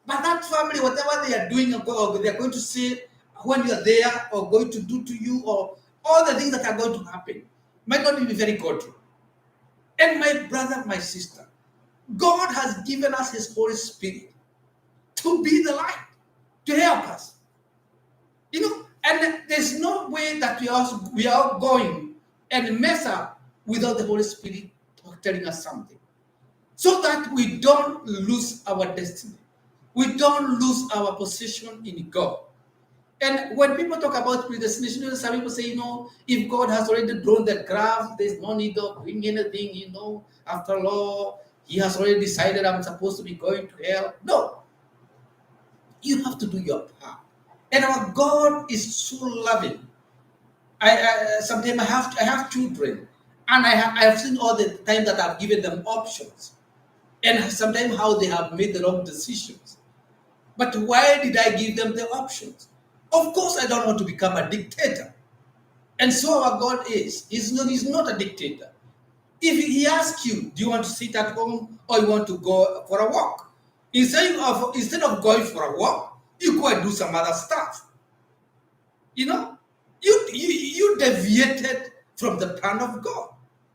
But that family, whatever they are doing or they are going to say when you are there or going to do to you or all the things that are going to happen, might not be very godly. And my brother, my sister, God has given us His Holy Spirit to be the light, to help us. And there's no way that we are going and mess up without the Holy Spirit telling us something. So that we don't lose our destiny. We don't lose our position in God. And when people talk about predestination, some people say, if God has already drawn the graph, there's no need of doing anything, After all, He has already decided I'm supposed to be going to hell. No. You have to do your part. And our God is so loving. Sometimes I have children, and I have seen all the time that I've given them options, and sometimes how they have made the wrong decisions. But why did I give them the options? Of course, I don't want to become a dictator. And so our God he's not a dictator. If He asks you, do you want to sit at home or you want to go for a walk? Instead of going for a walk, you go and do some other stuff. You deviated from the plan of God.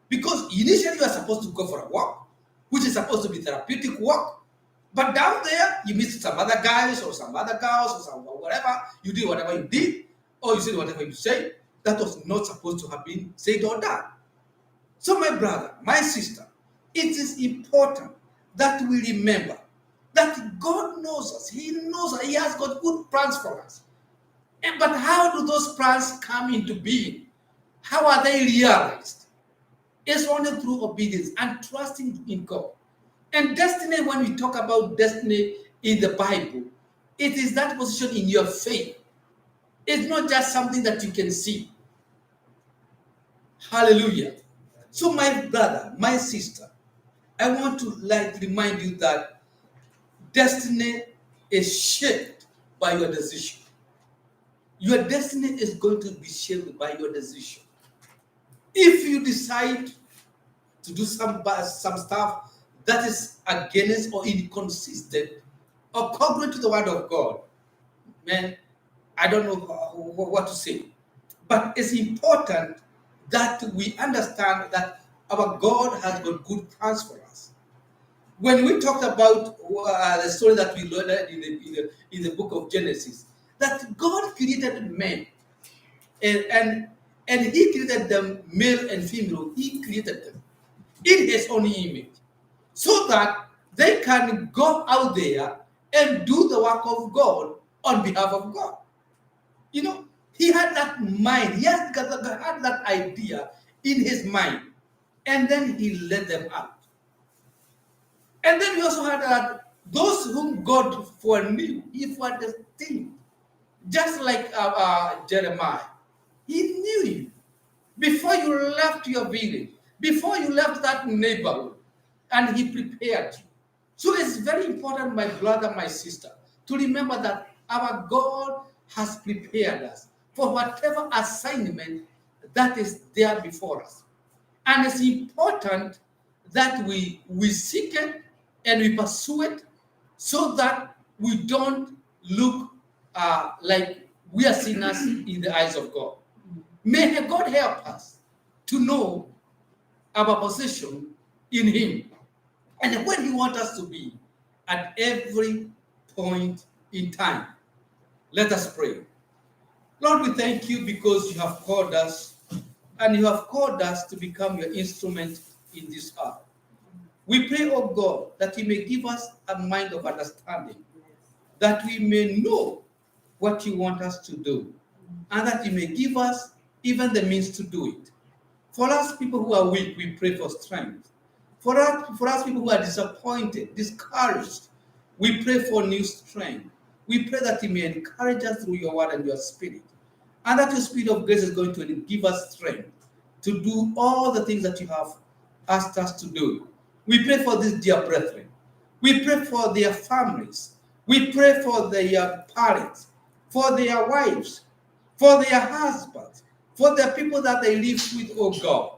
Because initially you are supposed to go for a walk, which is supposed to be therapeutic walk. But down there, you meet some other guys or some other girls or whatever. You did whatever you did, or you said whatever you said. That was not supposed to have been said or done. So my brother, my sister, it is important that we remember that God knows us. He knows us. He has got good plans for us. But how do those plans come into being? How are they realized? It's only through obedience and trusting in God. And destiny, when we talk about destiny in the Bible, it is that position in your faith. It's not just something that you can see. Hallelujah. So my brother, my sister, I want to remind you that destiny is shaped by your decision. Your destiny is going to be shaped by your decision. If you decide to do some stuff that is against or inconsistent or contrary to the word of God, man, I don't know what to say. But it's important that we understand that our God has got good plans for us. When we talked about the story that we learned in the book of Genesis, that God created men and He created them male and female. He created them in His own image so that they can go out there and do the work of God on behalf of God. He had that mind. He had that idea in His mind. And then He led them out. And then we also had that those whom God foreknew, He foredestined. Just like Jeremiah. He knew you. Before you left your village, before you left that neighborhood, and He prepared you. So it's very important, my brother, my sister, to remember that our God has prepared us for whatever assignment that is there before us. And it's important that we seek it and we pursue it so that we don't look like we are sinners in the eyes of God. May God help us to know our position in Him and where He wants us to be at every point in time. Let us pray. Lord, we thank You because You have called us and You have called us to become Your instrument in this earth. We pray, oh God, that You may give us a mind of understanding, that we may know what You want us to do, and that You may give us even the means to do it. For us people who are weak, we pray for strength. For us people who are disappointed, discouraged, we pray for new strength. We pray that you may encourage us through your word and your spirit. And that your spirit of grace is going to give us strength to do all the things that you have asked us to do. We pray for these dear brethren. We pray for their families. We pray for their parents, for their wives, for their husbands, for the people that they live with, oh God.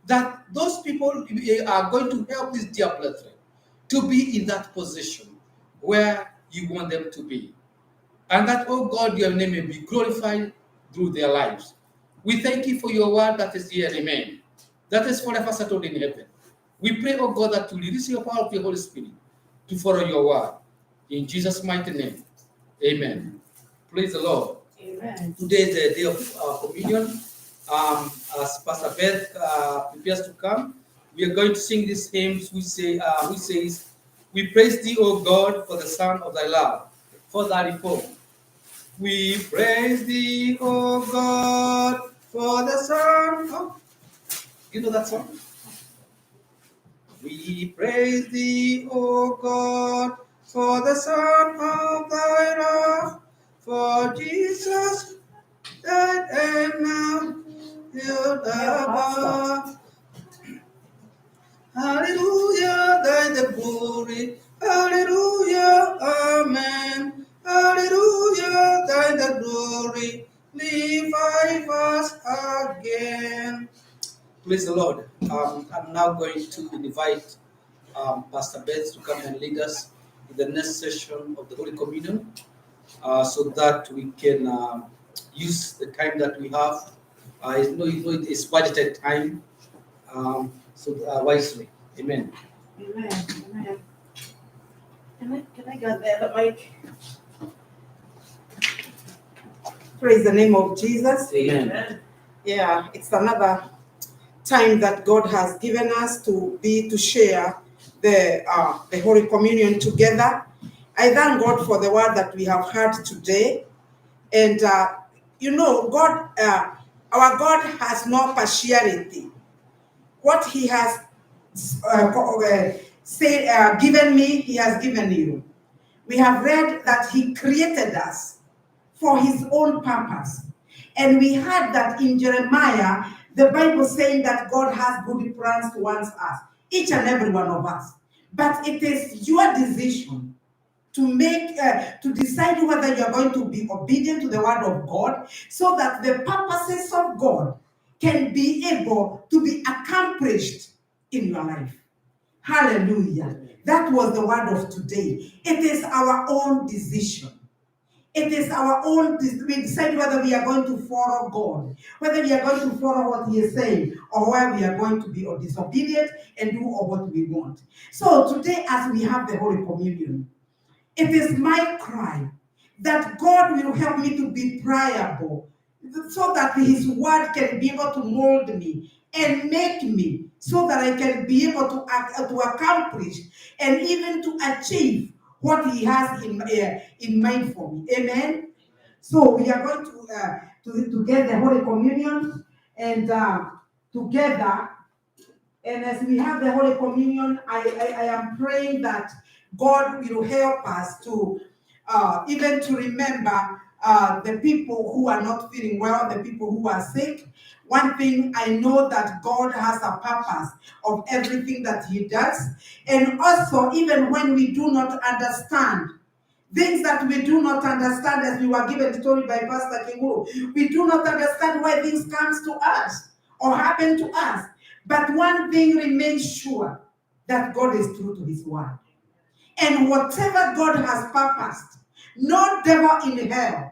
That those people are going to help these dear brethren to be in that position where you want them to be. And that, oh God, your name may be glorified through their lives. We thank you for your word that is here, amen. That is forever settled in heaven. We pray, oh God, that you release your power of the Holy Spirit to follow your word. In Jesus' mighty name, amen. Praise the Lord. Amen. Today is the day of communion. As Pastor Beth prepares to come, we are going to sing these hymns which says, "We praise thee, O God, for the Son of thy love." 434. We praise thee, O God, for the Son of... You know that song? We praise thee, O God, for the Son of thy love, for Jesus died and now healed above. Hallelujah, thy the glory. Hallelujah, amen. Hallelujah, thy the glory. Revive us again. Praise the Lord. I'm now going to invite Pastor Beth to come and lead us in the next session of the Holy Communion, so that we can use the time that we have. It's budgeted time, wisely. Amen. Amen. Amen. Can I get there, the mic? Praise the name of Jesus. Amen. Yeah, it's another time that God has given us to share the Holy Communion together. I thank God for the word that we have heard today. And God, our God has no partiality. What He has given me, He has given you. We have read that He created us for His own purpose. And we heard that in Jeremiah, the Bible saying that God has good plans towards us, each and every one of us. But it is your decision to decide whether you're going to be obedient to the word of God, so that the purposes of God can be able to be accomplished in your life. Hallelujah. That was the word of today. It is our own decision. It is our own, we decide whether we are going to follow God, whether we are going to follow what He is saying, or whether we are going to be disobedient and do what we want. So today, as we have the Holy Communion, it is my cry that God will help me to be pliable, so that His word can be able to mold me and make me, so that I can be able to accomplish and even to achieve what He has in mind for me. Amen. So we are going to get the Holy Communion and together. And as we have the Holy Communion, I am praying that God will help us to even to remember the people who are not feeling well, the people who are sick. One thing I know, that God has a purpose of everything that He does. And also, even when we do not understand, things that we do not understand, as we were given a story by Pastor Kikuyu, we do not understand why things comes to us or happen to us. But one thing remains sure, that God is true to His word. And whatever God has purposed, no devil in hell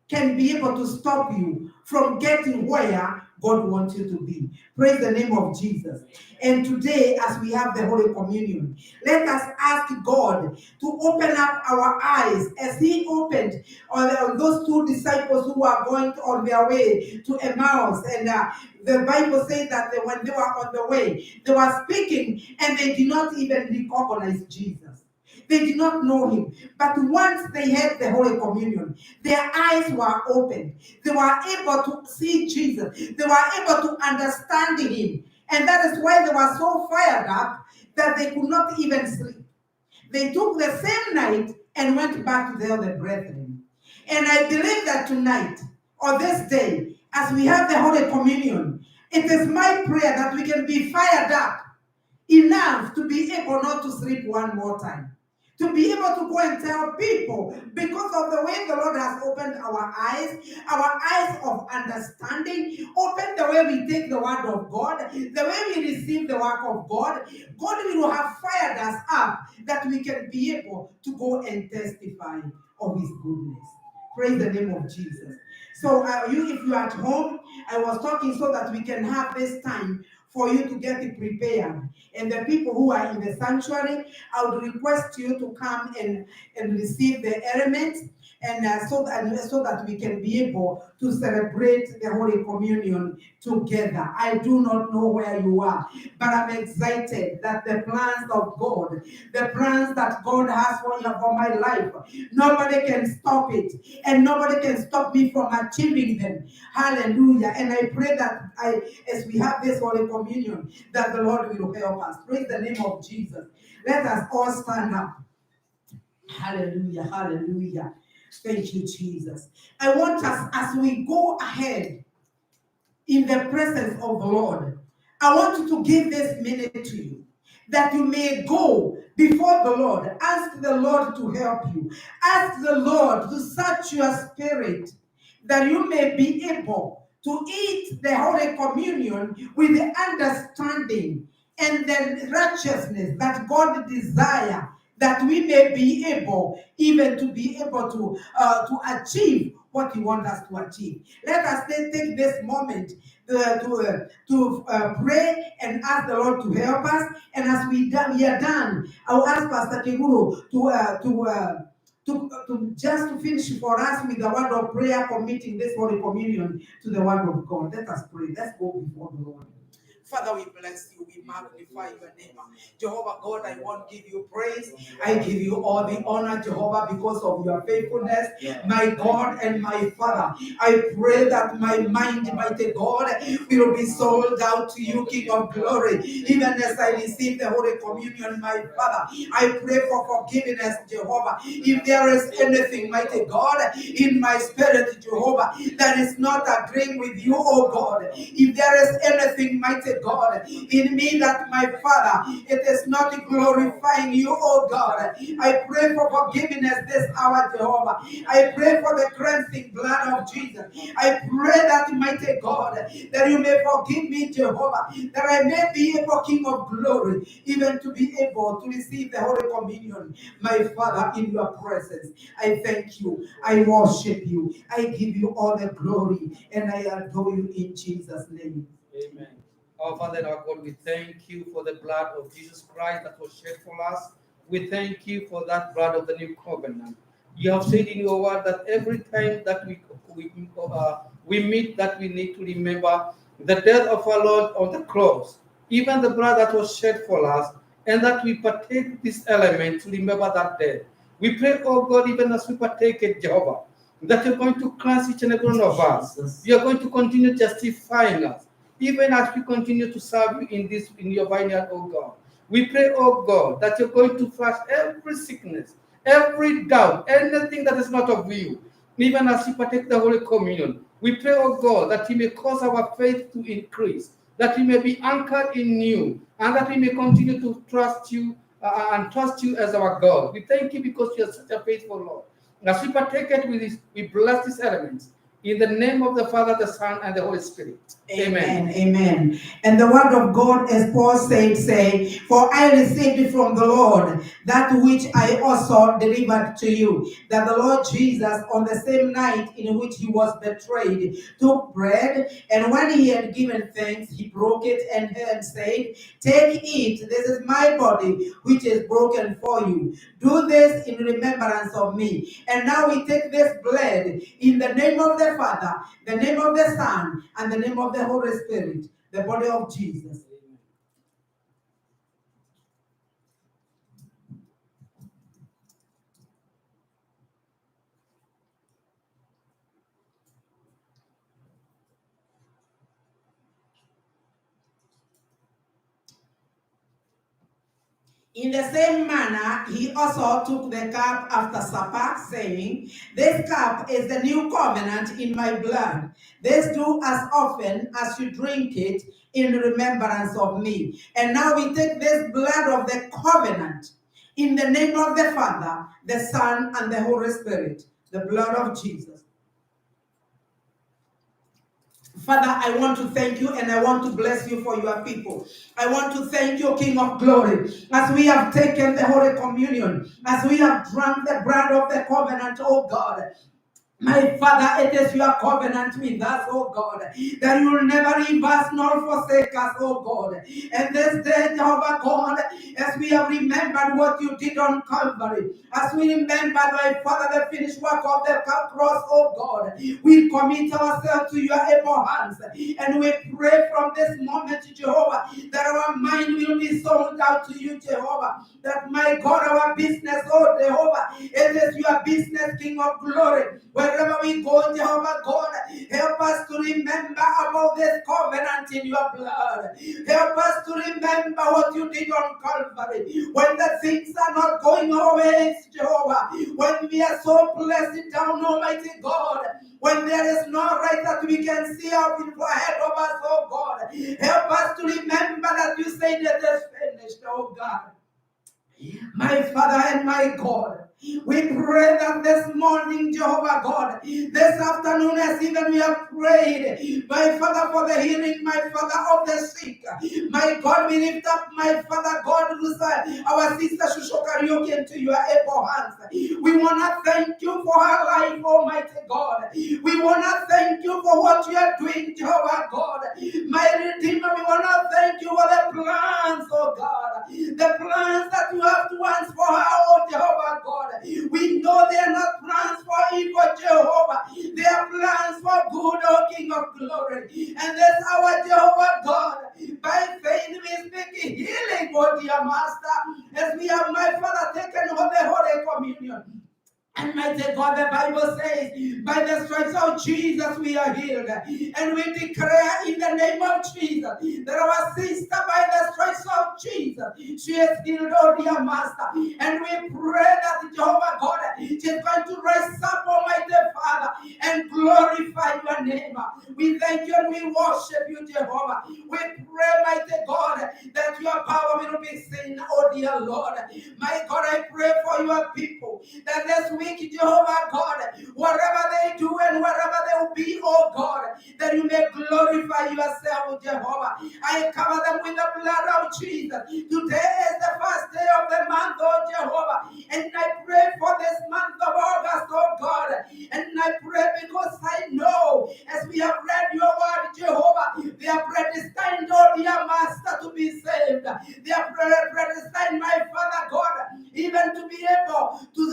can be able to stop you from getting where God wants you to be. Praise the name of Jesus. And today, as we have the Holy Communion, let us ask God to open up our eyes, as He opened on those two disciples who are going on their way to Emmaus. And the Bible says that when they were on the way, they were speaking and they did not even recognize Jesus. They did not know Him. But once they had the Holy Communion, their eyes were opened. They were able to see Jesus. They were able to understand Him. And that is why they were so fired up. that they could not even sleep. They took the same night and went back to the other brethren. And I believe that tonight, or this day, as we have the Holy Communion, it is my prayer that we can be fired up enough to be able not to sleep one more time. To be able to go and tell people, because of the way the Lord has opened our eyes of understanding, opened the way we take the word of God, the way we receive the work of God. God will have fired us up that we can be able to go and testify of his goodness. Praise the name of Jesus. So if you're at home, I was talking so that we can have this time for you to get it prepared. And the people who are in the sanctuary, I would request you to come and receive the elements, and so that we can be able to celebrate the Holy Communion together. I do not know where you are, but I'm excited that the plans of God, the plans that God has for my life, nobody can stop it, and nobody can stop me from achieving them. Hallelujah. And I pray that as we have this Holy Communion, that the Lord will help us. Praise the name of Jesus. Let us all stand up. Hallelujah. Hallelujah. Thank you, Jesus. I want us, as we go ahead in the presence of the Lord, I want you to give this minute to you, that you may go before the Lord. Ask the Lord to help you. Ask the Lord to search your spirit, that you may be able to eat the Holy Communion with the understanding and the righteousness that God desires, that we may be able even to be able to achieve what he wants us to achieve. Let us take this moment to pray and ask the Lord to help us. And as we are done, I'll ask Pastor Kikuyu to just to finish for us with the word of prayer, committing this Holy Communion to the word of God. Let us pray. Let's go before the Lord. Father, we bless you. We magnify your name. Jehovah God, I want to give you praise. I give you all the honor, Jehovah, because of your faithfulness, my God and my Father. I pray that my mind, mighty God, will be sold out to you, King of glory. Even as I receive the Holy Communion, my Father, I pray for forgiveness, Jehovah. If there is anything, mighty God, in my spirit, Jehovah, that is not agreeing with you, oh God, if there is anything, mighty God, in me that, my Father, it is not glorifying you, oh God, I pray for forgiveness this hour, Jehovah. I pray for the cleansing blood of Jesus. I pray that, mighty God, that you may forgive me, Jehovah, that I may be able, King of glory, even to be able to receive the Holy Communion, my Father, in your presence. I thank you. I worship you. I give you all the glory, and I adore you in Jesus' name. Amen. Our Father and our God, we thank you for the blood of Jesus Christ that was shed for us. We thank you for that blood of the new covenant. You have said in your word that every time that we meet, that we need to remember the death of our Lord on the cross, even the blood that was shed for us, and that we partake this element to remember that death. We pray, oh God, even as we partake it, Jehovah, that you're going to cleanse each and every one of us. You're going to continue justifying us, even as we continue to serve you in your vineyard, oh God. We pray, oh God, that you're going to flush every sickness, every doubt, anything that is not of you, even as we partake the Holy Communion. We pray, oh God, that you may cause our faith to increase, that we may be anchored in you, and that we may continue to trust you and trust you as our God. We thank you because you are such a faithful Lord. As we partake it, we bless these elements. In the name of the Father, the Son, and the Holy Spirit. Amen. Amen. And the word of God, as Paul said, say, for I received it from the Lord, that which I also delivered to you, that the Lord Jesus, on the same night in which he was betrayed, took bread, and when he had given thanks, he broke it and said, take, eat, this is my body, which is broken for you. Do this in remembrance of me. And now we take this bread in the name of the Father, the name of the Son, and the name of the Holy Spirit, the body of Jesus. In the same manner, he also took the cup after supper, saying, "This cup is the new covenant in my blood. This do as often as you drink it in remembrance of me." And now we take this blood of the covenant in the name of the Father, the Son, and the Holy Spirit, the blood of Jesus. Father, I want to thank you and I want to bless you for your people. I want to thank you, King of Glory, as we have taken the Holy Communion, as we have drunk the blood of the covenant, oh God. My Father, it is your covenant with us, oh God, that you will never leave us nor forsake us, oh God. And this day, Jehovah God, as we have remembered what you did on Calvary, as we remember, my Father, the finished work of the cross, oh God, we commit ourselves to your able hands. And we pray from this moment, Jehovah, that our mind will be sold out to you, Jehovah. That, my God, our business, oh Jehovah, it is your business, King of Glory. Wherever we go, Jehovah God, help us to remember about this covenant in your blood. Help us to remember what you did on Calvary. When the things are not going our ways, Jehovah, when we are so blessed down, Almighty God, when there is no right that we can see out ahead of us, oh God, help us to remember that you say that it is finished, oh God. My Father and my God, we pray that this morning, Jehovah God, this afternoon, as even we have prayed, my Father, for the healing, my Father, of the sick. My God, we lift up, my Father God, our sister Shusho Karaoke into your able hands. We want to thank you for her life, Almighty God. We want to thank you for what you are doing, Jehovah God. My Redeemer, we want to thank you for the plans, oh God. The plans that you have towards for her, oh Jehovah God. We know they are not plans for evil, Jehovah. They are plans for good, oh King of Glory. And that's our Jehovah God. By faith we speak healing, oh dear Master, as we have, my Father, taken of the Holy Communion. And mighty God, the Bible says, by the stripes of Jesus we are healed. And we declare in the name of Jesus that our sister, by the stripes of Jesus, she is healed, oh dear Master. And we pray that Jehovah God, she is going to rise up, Almighty Father, and glorify your name. We thank you and we worship you, Jehovah. We pray, mighty God, that your power will be seen, oh dear Lord. My God, I pray for your people, that this week, Jehovah God, wherever they do and wherever they will be, oh God, that you may glorify yourself, Jehovah. I cover them with the blood of Jesus. Today is the first day of the month, oh Jehovah, and I pray for this month of August, oh God, and I pray because I know, as we have read your word, Jehovah, they are predestined, oh dear Master, to be saved. They are predestined, my Father God, even to be able to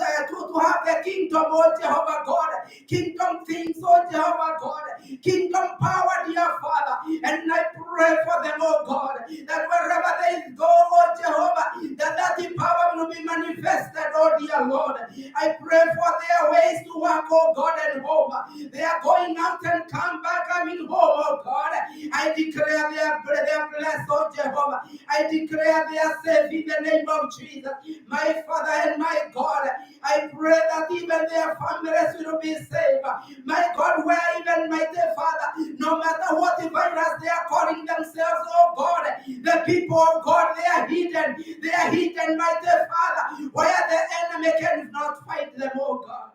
have the kingdom, oh Jehovah God, kingdom things, oh Jehovah God, kingdom power, dear Father. And I pray for them, oh God, that wherever they go, oh Jehovah, that power will be manifested, oh dear Lord. I pray for their ways to work, oh God, and home. They are going out and come back, coming home, oh God. I declare they are blessed, oh Jehovah. I declare they are safe in the name of Jesus. My Father and my God, I pray that even their families will be saved. My God, where even, my dear Father, no matter what virus they are calling themselves, oh God, the people of God, they are hidden, my dear Father, where the enemy cannot fight them, oh God.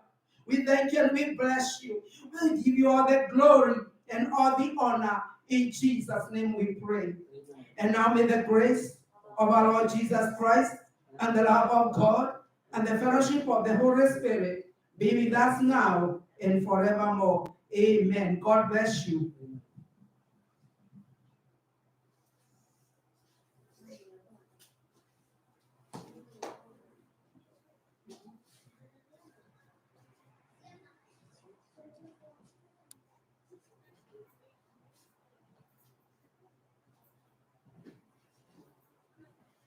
We thank you and we bless you. We give you all the glory and all the honor. In Jesus' name we pray. And now may the grace of our Lord Jesus Christ and the love of God and the fellowship of the Holy Spirit be with us now and forevermore. Amen. God bless you.